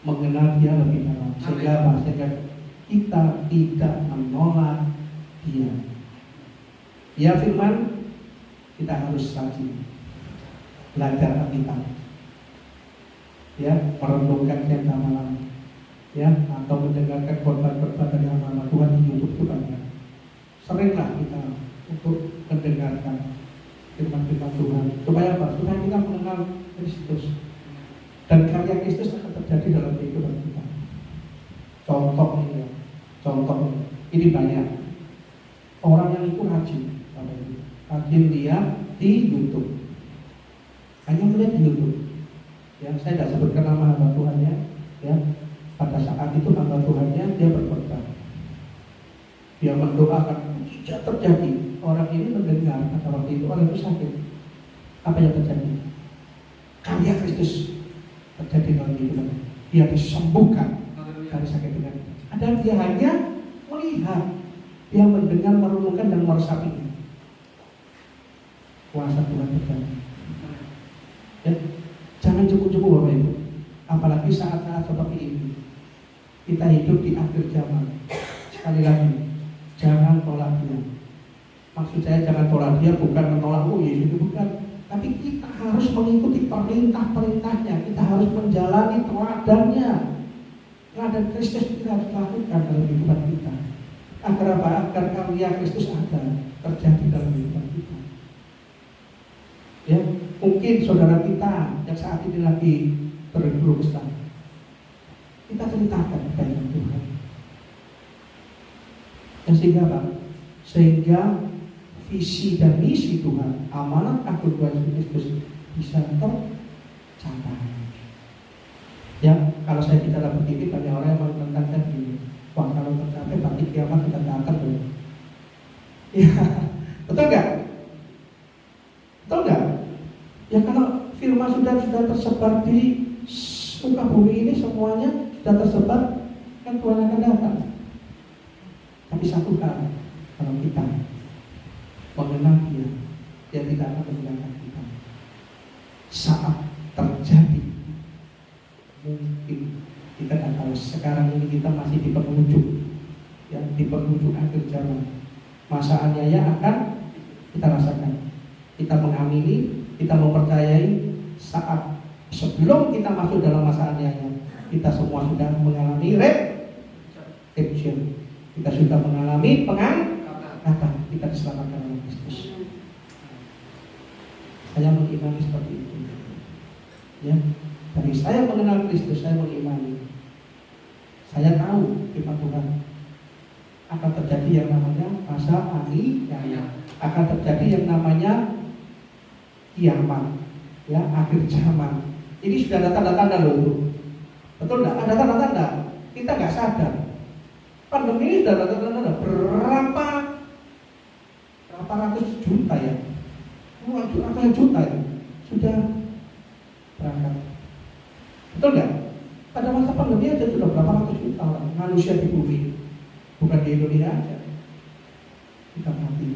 [SPEAKER 4] mengenal Dia lebih dalam, sehingga kita tidak menolak Dia. Dia firman, kita harus rajin belajar Alkitab, ya, merenungkan cerita malam, ya, atau mendengarkan khotbah-khotbah dari hamba Tuhan di YouTube itu banyak. Seringlah kita untuk mendengarkan firman-firman Tuhan. Supaya apa? Supaya kita mengenal Kristus, dan karya Kristus akan terjadi dalam kehidupan kita. Contoh ini banyak orang yang itu rajin lihat di YouTube. hanya melihat di YouTube. Ya, saya tidak sebutkan nama hamba Tuhannya. Ya, pada saat itu hamba Tuhannya dia berkorban. Dia mendoakan, tidak terjadi. Orang ini mendengar pada waktu itu orang itu sakit. Apa yang terjadi? Karya Kristus terjadi dalam hidupnya. Dia disembuhkan dari sakit dengan. Padahal dia hanya melihat, dia mendengar, merenungkan dan meresapi. Kuasa Tuhan terjadi. Ya, jangan cukup-cukup Bapak Ibu. Apalagi saat-saat seperti ini. Kita hidup di akhir zaman. Sekali lagi, jangan tolak dia. Maksud saya jangan tolak dia bukan menolak Yesus itu bukan. Tapi kita harus mengikuti perintah-perintahnya. Kita harus menjalani teladannya. Teladan Kristus kita harus lakukan dalam kehidupan kita. Agar apa? Agar karya Kristus ada terjadi dalam kehidupan kita. Ya, mungkin saudara kita yang saat ini lagi berguru besar, kita ceritakan kebaikan Tuhan. Dan sehingga apa? Sehingga visi dan misi Tuhan, amanat agung Tuhan Yesus bisa tercapai. Ya, kalau saya bicara begini banyak orang yang menentang saya begini. Wah, kalau tercapai berarti kiamat sudah datang loh. Ya, betul nggak? Betul nggak? Ya kalau firman sudah tersebar di muka bumi ini semuanya sudah tersebar, kan Tuhan akan datang. Tapi satu hal, kalau kita mengenal dia, dia tidak akan meninggalkan kita. Saat terjadi, mungkin kita tidak tahu. Sekarang ini kita masih di penghujung, ya, di penghujung akhir zaman. Masa aniaya akan kita rasakan. Kita mengamini, kita mempercayai saat sebelum kita masuk dalam masa aniaya, kita semua sudah mengalami redemption. Kita sudah mengalami pengangkatan. Kita diselamatkan oleh Kristus. Saya mengimani seperti itu. Ya, dari saya mengenal Kristus, saya mengimani. Saya tahu firman Tuhan akan terjadi yang namanya masa aniaya, akan terjadi yang namanya kiamat, ya, akhir zaman. Ini sudah ada tanda-tanda loh. Betul nggak? Ada tanda-tanda. Kita nggak sadar. Pandemi ini sudah ada tanda-tanda. Berapa ratus juta ya? Ratusan juta ya sudah berangkat. Betul nggak? Pada masa pandemi aja sudah berapa ratus juta orang manusia di bumi, bukan di Indonesia aja. Kita mati.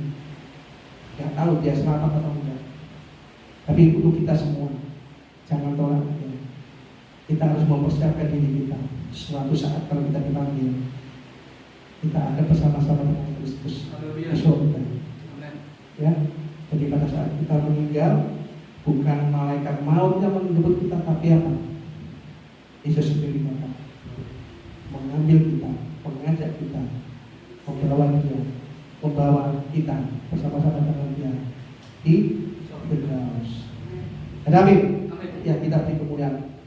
[SPEAKER 4] Nggak tahu dia selamat atau enggak. Tapi untuk kita semua, jangan tolak dia. Kita harus mempersiapkan diri kita. Suatu saat kalau kita dipanggil, kita ada bersama-sama dengan Kristus di surga. Ya, jadi pada saat kita meninggal, bukan malaikat maut yang menjemput kita, tapi apa? Yesus sendiri datang, mengambil kita, mengajak kita, membawa kita bersama-sama dengan dia di Firdaus. Amin. Ya, kita beri kemuliaan.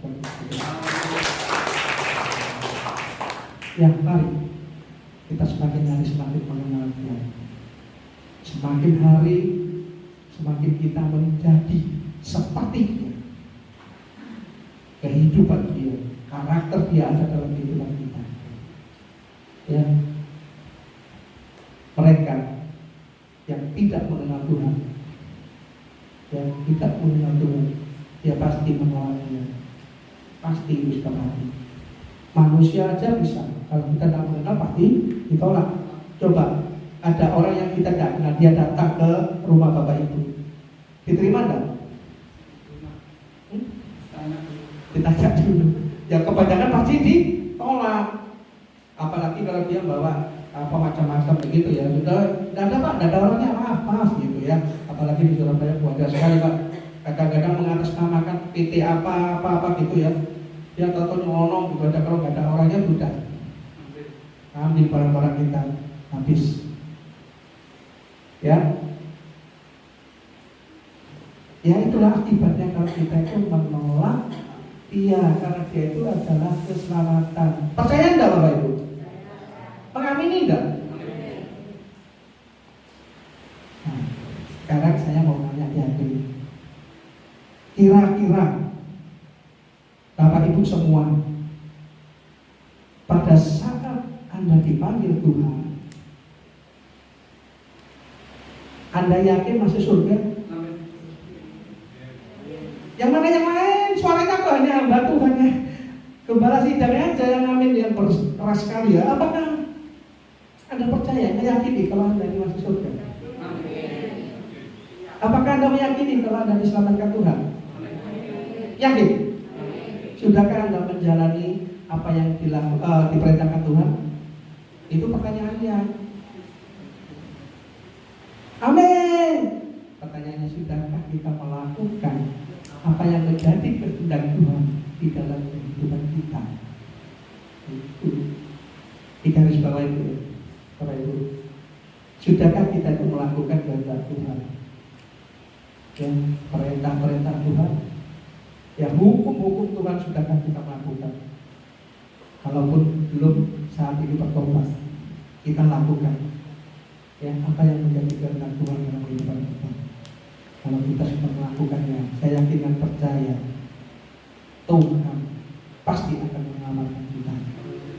[SPEAKER 4] Ya, mari kita semakin hari semakin mengenal dia. Semakin hari semakin kita menjadi seperti dia. Kehidupan dia, karakter dia ada dalam kehidupan kita. Ya, mereka yang tidak mengenal Tuhan, yang tidak mengenal Tuhan, dia pasti menolak dia, pasti dusta hati. Manusia aja bisa, kalau kita tidak mengenal pasti ditolak. Coba ada orang yang kita tidak kenal, dia datang ke rumah bapak ibu, diterima enggak? Ditanya dulu. Ya kebanyakan pasti ditolak. Apalagi kalau dia bawa apa macam-macam begitu ya, sudah tidak ada pak, tidak ada orangnya, maaf gitu ya. Apalagi di Surabaya banyak sekali pak, kadang-kadang mengatasnamakan PT apa gitu ya. Dia tahu nyolong gitu aja, kalau nggak ada orangnya sudah ambil barang-barang kita, habis. Ya, ya itulah akibatnya kalau kita itu menolak dia, karena dia itu adalah keselamatan. Percaya enggak Bapak Ibu? Mengamini enggak? Nah, sekarang saya mau nanya di hati. Kira-kira Bapak Ibu semua, pada saat Anda dipanggil Tuhan, Anda yakin masuk surga? Yang mana yang lain? Suaranya kok hanya hamba Tuhan ya. Gembala sidang aja yang amin, yang keras sekali ya. Apakah Anda percaya, meyakini kalau Anda masuk surga? Apakah Anda meyakini kalau Anda diselamatkan Tuhan? Yakin? Sudahkah Anda menjalani apa yang diperintahkan Tuhan? Itu pertanyaannya. Amin. Pertanyaannya, sudahkah kita melakukan apa yang menjadi kehendak Tuhan di dalam kehidupan kita? Itu di garis bawah itu, Bapak Ibu. Sudahkah kita itu melakukan kehendak Tuhan? Ya, perintah-perintah Tuhan, ya hukum-hukum Tuhan sudahkah kita lakukan? Kalaupun belum, saat ini bertobat, kita lakukan ya apa yang menjadi kehendak Tuhan dalam kehidupan kita. Kalau kita sudah melakukannya, saya yakin dan percaya Tuhan pasti akan menyelamatkan kita.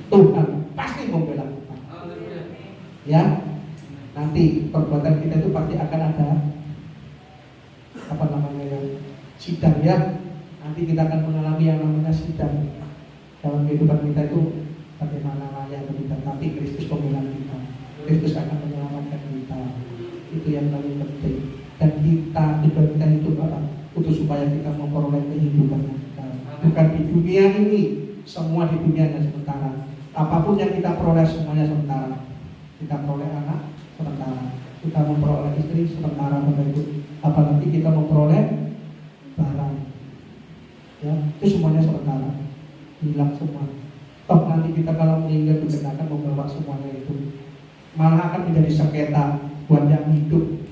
[SPEAKER 4] Tuhan pasti membela kita. Ya, nanti perbuatan kita itu pasti akan ada sidang ya. Nanti kita akan mengalami yang namanya sidang dalam kehidupan kita itu, bagaimana layak atau tidak. Tapi Kristus pembela kita, Kristus akan menyelamatkan kita. Itu yang paling penting. Dan kita, tujuan kita itu apa? Untuk supaya kita memperoleh kehidupan yang kekal. Bukan di dunia ini, semua di dunia yang sementara. Apapun yang kita peroleh semuanya sementara. Kita peroleh anak sementara, kita memperoleh istri sementara, apalagi kita memperoleh barang, ya itu semuanya sementara, hilang semua. Toh nanti kita kalau meninggal juga akan membawa semuanya itu, malah akan menjadi sengketa buat yang hidup,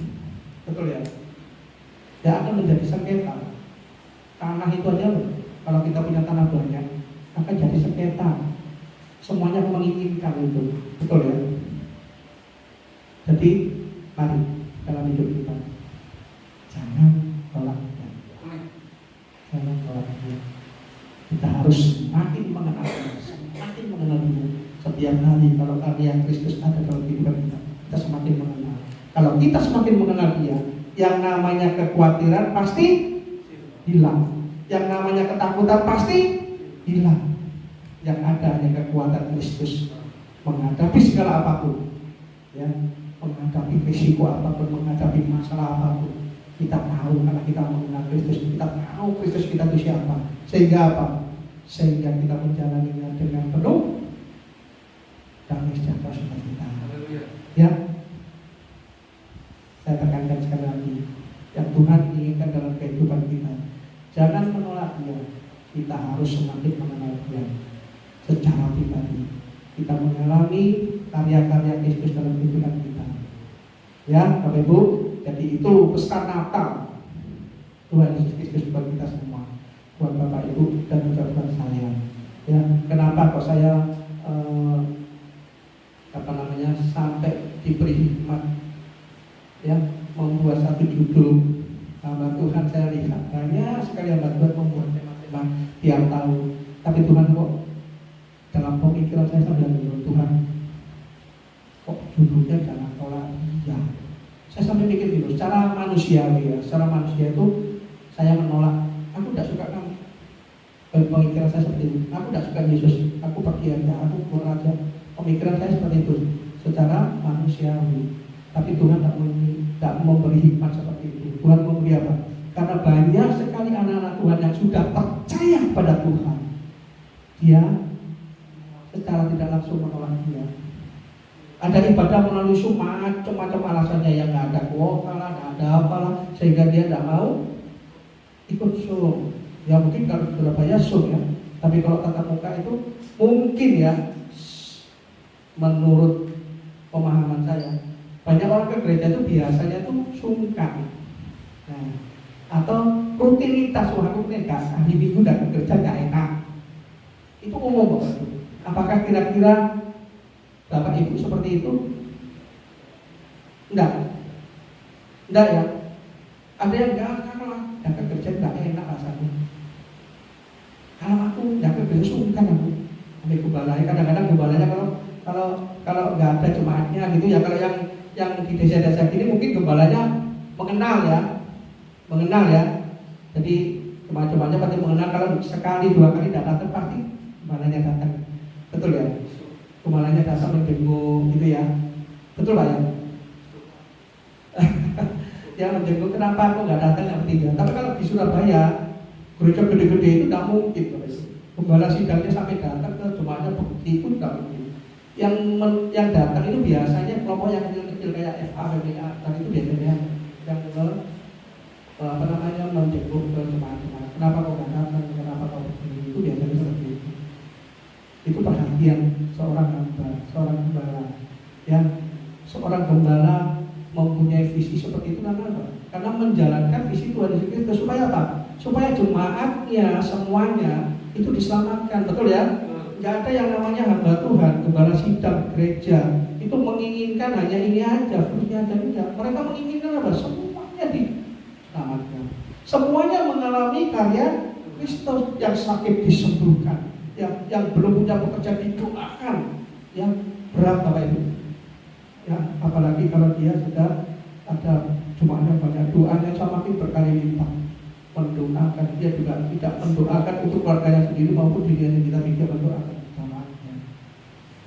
[SPEAKER 4] betul ya? Ya akan menjadi sengketa. Tanah itu aja loh, kalau kita punya tanah banyak akan jadi sengketa. Semuanya menginginkan itu, betul ya? Jadi mari dalam hidup kita jangan tolak dia. Jangan tolak dia. Kita harus semakin mengenal dia, semakin mengenal dia. Setiap hari kalau karya Kristus ada dalam kehidupan kita, kita semakin mengenal. Kalau kita semakin mengenal dia, yang namanya kekhawatiran pasti hilang, yang namanya ketakutan pasti hilang. Yang ada hanya kekuatan Kristus menghadapi segala apapun, ya, menghadapi risiko apapun, menghadapi masalah apapun. Kita tahu karena kita mengenal Kristus, kita tahu Kristus kita itu siapa. Sehingga apa? Sehingga kita menjalaninya dengan penuh damai sejahtera sukacita. Ya, saya tekankan sekali lagi, yang Tuhan inginkan dalam kehidupan kita, jangan menolak Dia. Kita harus semakin mengenal Dia secara pribadi. Kita mengalami karya-karya Kristus dalam kehidupan kita. Ya, Bapak Ibu, jadi itu pesan Natal Tuhan Yesus Kristus buat kita semua, buat Bapak Ibu dan juga buat saya. Ya, kenapa kok saya sampai diberi hikmat, ya, membuat satu judul hamba Tuhan. Saya lihat banyak sekali hamba Tuhan membuat tema-tema tiap tahun, tapi Tuhan kok dalam pemikiran saya bilang, Tuhan kok judulnya jangan tolak Dia. Saya sampai mikir gitu, secara manusiawi ya, secara manusia itu saya menolak, aku tidak suka kamu. Pemikiran saya seperti itu, aku tidak suka Yesus, aku pergi aja, aku keluar aja. Pemikiran saya seperti itu, secara manusiawi. Tapi Tuhan tidak memberi hikmat seperti itu. Tuhan memberi apa? Karena banyak sekali anak-anak Tuhan yang sudah percaya pada Tuhan, dia secara tidak langsung menolak Dia. Ada ibadah melalui macam-macam alasannya, yang nggak ada kuota lah, nggak ada apalah, sehingga dia tidak mau ikut Zoom. Ya mungkin kalau di Surabaya Zoom ya, tapi kalau tatap muka itu mungkin ya, menurut pemahaman saya, banyak orang ke gereja itu biasanya tuh sungkan. Nah, atau rutinitas, wah aku nih hari Minggu dan ke gereja nggak enak. Itu umum Bapak Ibu. Apakah kira-kira Bapak Ibu seperti itu? Enggak ya. Ada yang enggak, ke kerja enggak enak, juga sungkan aku ambil gembalanya. Kadang-kadang gembalanya kalau nggak ada jemaatnya gitu ya, kalau yang di desa-desa gini mungkin gembalanya mengenal ya. Jadi jemaat-jemaatnya pasti mengenal, kalau sekali dua kali tidak datang pasti gembalanya datang. Betul ya? Gembalanya datang menjenguk gitu ya. Betul Pak ya? Ya menjenguk, kenapa aku nggak datang nggak bertiga. Tapi kalau di Surabaya gereja gede-gede itu nggak mungkin, gembala sidangnya sampai datang ke jemaatnya begitu nggak mungkin. Yang datang itu biasanya kelompok yang kecil-kecil kayak FA, BPA, dan itu biasanya yang menjenguk ke jemaat-jemaat. Kenapa kau nggak datang? Kenapa kau begini? Itu biasanya seperti itu. Itu perhatian seorang hamba, seorang gembala. Ya, seorang gembala mempunyai visi seperti itu karena apa? Karena menjalankan visi Tuhan Yesus Kristus supaya apa? Supaya jemaatnya semuanya itu diselamatkan, betul ya? Nggak ada yang namanya hamba Tuhan, gembala sidang gereja itu menginginkan hanya ini aja, fungsinya aja tidak. Mereka menginginkan apa? Semuanya diselamatkan. Semuanya mengalami karya Kristus, yang sakit disembuhkan, yang belum punya pekerjaan didoakan, yang berat Bapak Ibu. Ya, apalagi kalau dia sudah ada jemaatnya banyak, doanya semakin berkali lipat. Mendoakan, dia juga tidak mendoakan untuk keluarganya sendiri maupun dirinya sendiri, tapi dia mendoakan jemaatnya.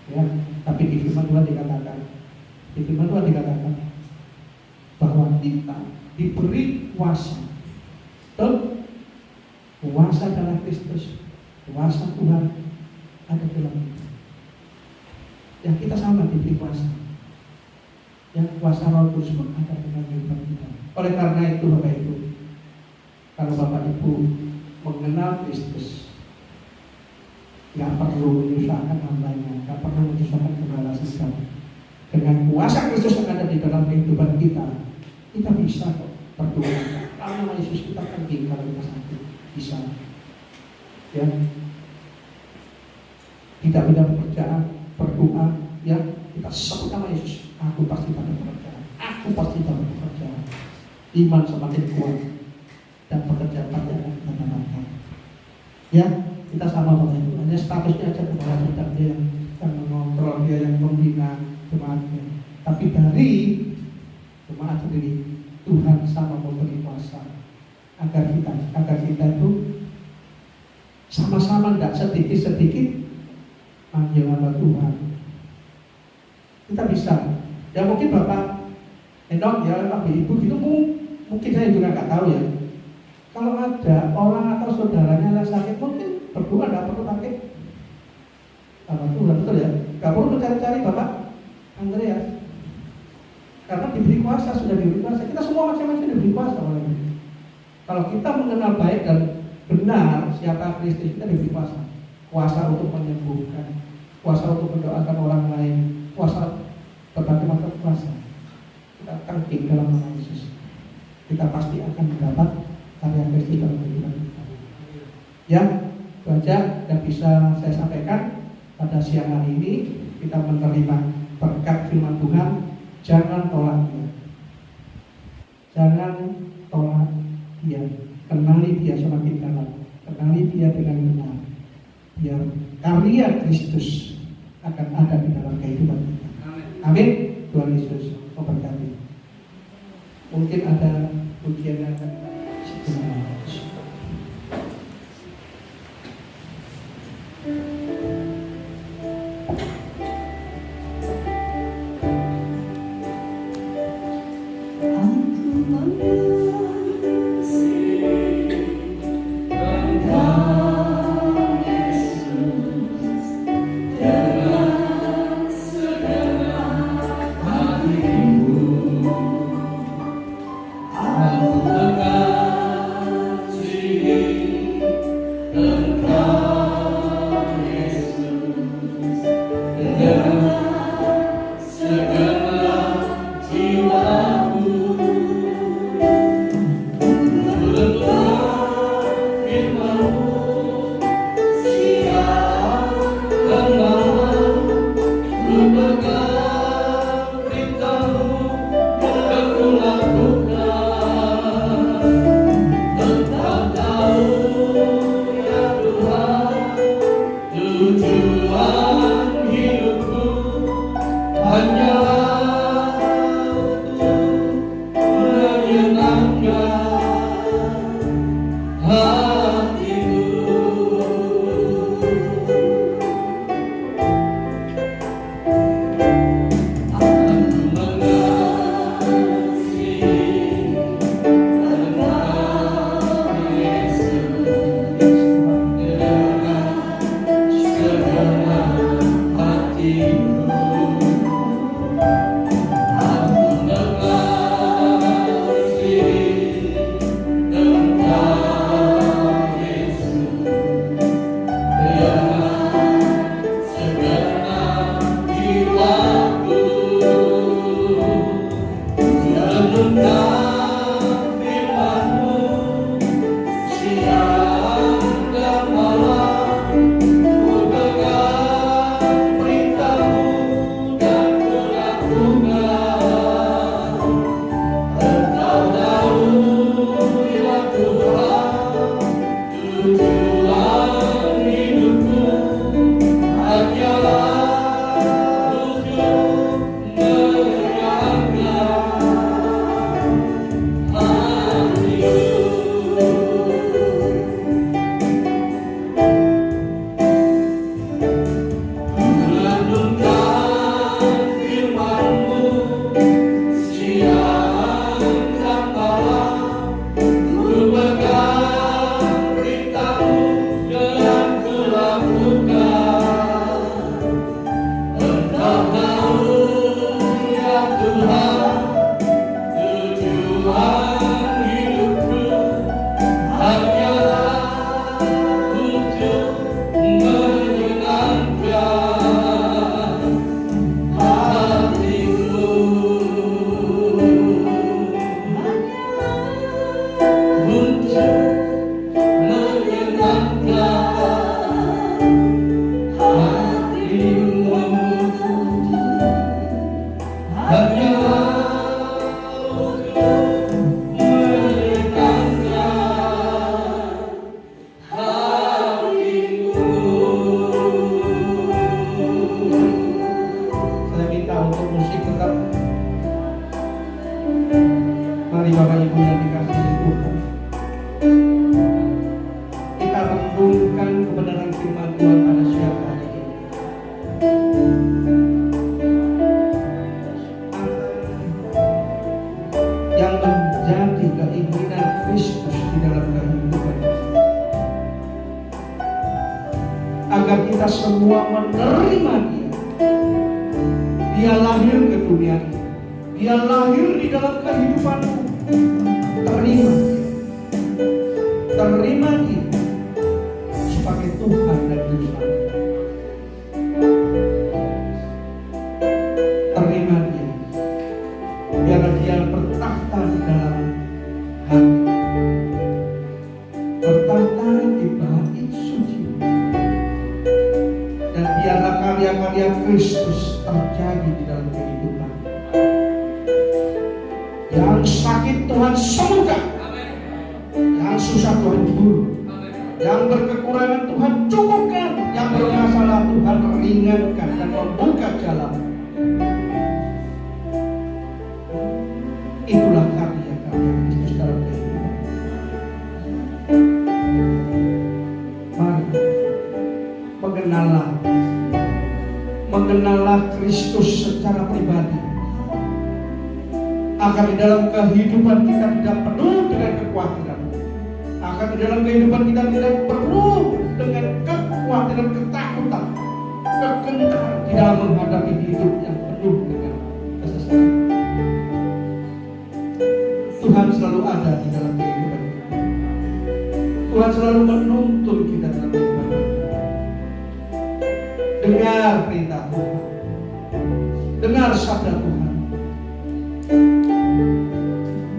[SPEAKER 4] Ya, tapi di firman Tuhan dikatakan bahwa kita diberi kuasa. Kuasa adalah Kristus, kuasa Tuhan ada dalam kita. Ya, kita sama diberi kuasa. Yang kuasa Roh Kudus pun ada dalam kehidupan kita. Oleh karena itu Bapak Ibu, kalau Bapak Ibu mengenal Kristus, nggak perlu menyusahkan hambanya, nggak perlu menyusahkan gembala sidang. Dengan kuasa Kristus yang ada di dalam kehidupan kita bisa kok berdoa. Kalau nama Yesus kita pergi, kalau kita sakit bisa. Ya, tidak punya pekerjaan, berdoa, ya kita sebut nama Yesus. Aku pasti dapat pekerjaan. Aku pasti dapat pekerjaan. Iman semakin kuat dan pekerjaan pasti akan kita dapatkan. Ya, kita sama Bapak Ibu. Hanya statusnya aja kepala sidang, dia yang mengontrol, dia yang membina jemaatnya. Tapi dari jemaat sendiri Tuhan sama memberi kuasa agar kita itu sama-sama tidak sedikit-sedikit panggil nama Tuhan. Kita bisa. Ya mungkin Bapak Endok ya, Bapak Ibu gitu mungkin saya juga nggak tahu ya. Kalau ada orang atau saudaranya yang sakit, mungkin berdoa nggak perlu pakai nama Tuhan, betul ya? Nggak perlu mencari-cari Bapak Andreas, karena diberi kuasa, sudah diberi kuasa. Kita semua masing-masing diberi kuasa oleh Tuhan. Kalau kita mengenal baik dan benar siapa Kristus, kita diberi kuasa. Kuasa untuk menyembuhkan, kuasa untuk mendoakan orang lain, kuasa berbagai macam kuasa. Kita tangkap dalam nama Yesus, kita pasti akan mendapat karya Kristus dalam kehidupan kita. Ya, itu aja yang bisa saya sampaikan pada siang hari ini. Kita menerima berkat firman Tuhan. Jangan tolak dia. Jangan tolak dia. Kenali dia semakin dalam. Kenali dia dengan benar. Biar karya Kristus akan ada di dalam kehidupan kita. Amin. Tuhan Yesus memberkati. Mungkin ada pujian yang akan
[SPEAKER 5] Aku
[SPEAKER 4] Mari Bapak Ibu yang dikasihi Tuhan, kita renungkan kebenaran firman Tuhan pada siang hari ini. Yang menjadi keinginan Kristus di dalam kehidupan kita, agar kita semua menerima Dia. Dia lahir ke dunia ini, Dia lahir di dalam kehidupanmu. Terima Dia sebagai Tuhan dan Juru Selamat. Terima Dia, biar Dia bertahta di dalam hati, bertahta di bait suci, dan biarlah karya-karya Kristus terjadi di dalam kehidupan. Yang sakit Tuhan sembuhkan, yang susah Tuhan hibur, yang berkekurangan Tuhan cukupkan, yang bermasalah Tuhan ringankan dan membuka jalan. Itulah karya-karya Kristus dalam kehidupan. Mari mengenallah Kristus secara pribadi, agar di dalam kehidupan kita tidak penuh dengan kekhawatiran, agar di dalam kehidupan kita tidak penuh dengan kekhawatiran, ketakutan, kegentaran di dalam menghadapi hidup yang penuh dengan kesesakan. Tuhan selalu ada di dalam kehidupan kita. Tuhan selalu menuntun kita dalam kehidupan kita. Dengar perintah Tuhan, dengar sabda Tuhan,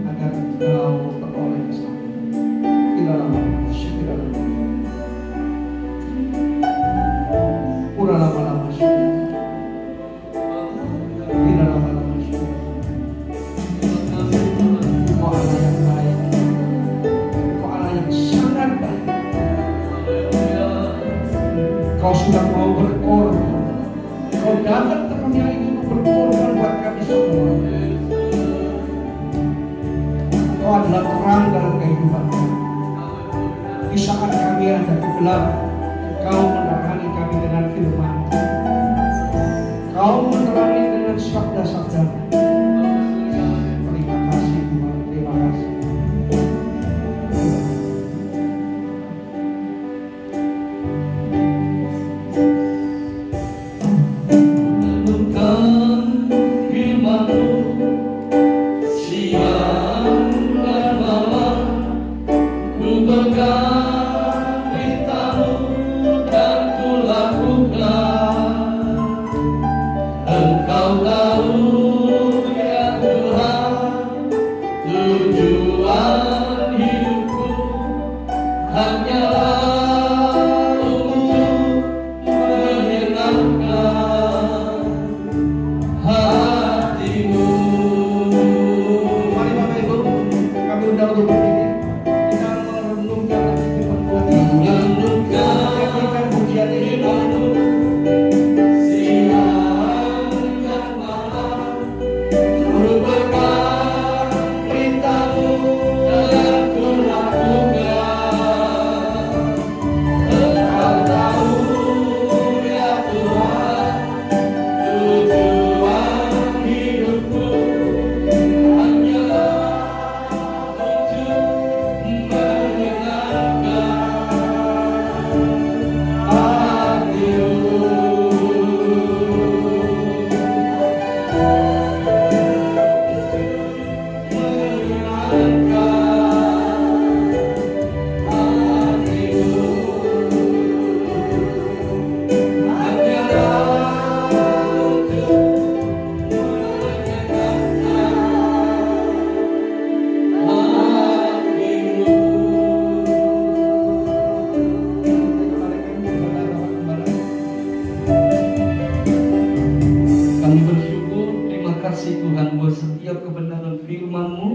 [SPEAKER 4] agar engkau beroleh keselamatan. Tidak lama, tidak lama, pura lama-lama, tidak lama-lama. Kau Allah yang baik, Kau Allah yang sangat baik. Kau sudah mau berkorban, Kau datang ke dunia ini untuk berkorban buat kami semua. Kau adalah terang dalam kehidupan kami. Di saat kami ada di gelap, Engkau menerangi kami dengan firman. Kau menerangi dengan sabda-sabda. Terima kasih Tuhan, terima kasih.
[SPEAKER 5] Renungkan firman-Mu siang dan malam, ku pegang perintah-Mu dan ku lakukan. Engkau tahu ya Tuhan, tujuan hidupku hanyalah untuk menyenangkan hati-Mu.
[SPEAKER 4] Mari Bapak Ibu, kami undang untuk berdiri. Kita merenungkan firman Tuhan. Menyanyikan pujian ini.
[SPEAKER 5] Siang dan malam, ku pegang perintah-Mu dan ku lakukan. Engkau tahu ya Tuhan, tujuan hidupku hanyalah untuk menyenangkan Kami bersyukur, terima kasih Tuhan buat setiap kebenaran firman-Mu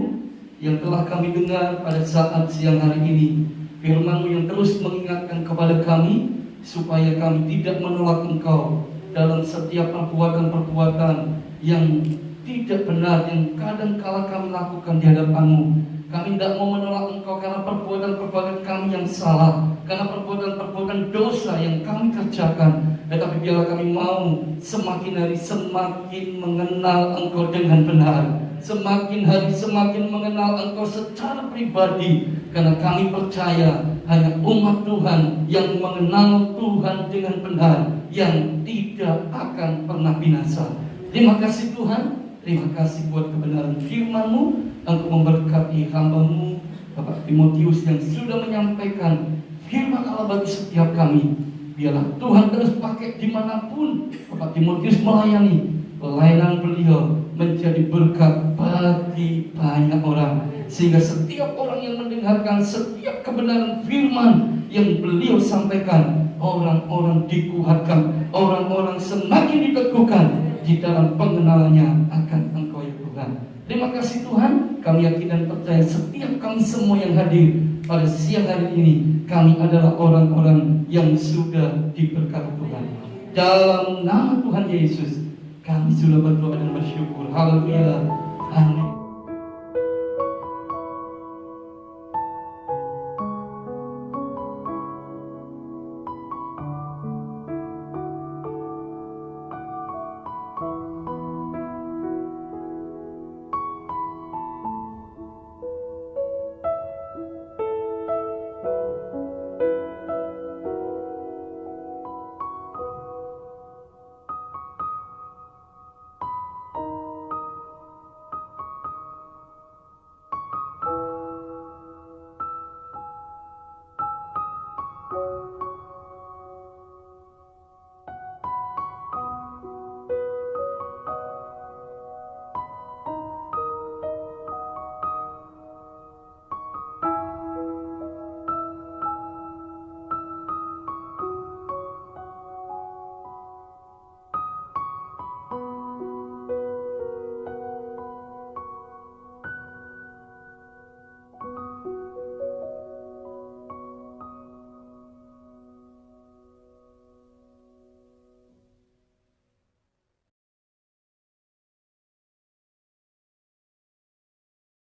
[SPEAKER 5] yang telah kami dengar pada saat siang hari ini. Firman-Mu yang terus mengingatkan kepada kami supaya kami tidak menolak Engkau dalam setiap perbuatan-perbuatan yang tidak benar yang kadang kala kami lakukan di hadapan-Mu. Kami tidak mau menolak Engkau karena perbuatan-perbuatan kami yang salah, karena perbuatan-perbuatan dosa yang kami kerjakan. Tetapi biarlah kami mau semakin hari semakin mengenal Engkau dengan benar, semakin hari semakin mengenal Engkau secara pribadi, karena kami percaya hanya umat Tuhan yang mengenal Tuhan dengan benar, yang tidak akan pernah binasa. Terima kasih Tuhan, terima kasih buat kebenaran firman-Mu. Engkau memberkati hamba-Mu Bapak Timotius yang sudah menyampaikan firman Allah bagi setiap kami. Biarlah Tuhan terus pakai dimanapun Bapak Timotius melayani. Pelayanan beliau menjadi berkat bagi banyak orang, sehingga setiap orang yang mendengarkan setiap kebenaran firman yang beliau sampaikan, orang-orang dikuatkan, orang-orang semakin diteguhkan di dalam pengenalannya akan Engkau ya Tuhan. Terima kasih Tuhan, kami yakin dan percaya setiap kami semua yang hadir pada siang hari ini, kami adalah orang-orang yang sudah diberkati Tuhan. Dalam nama Tuhan Yesus, kami sudah berdoa dan bersyukur. Haleluya. Amin.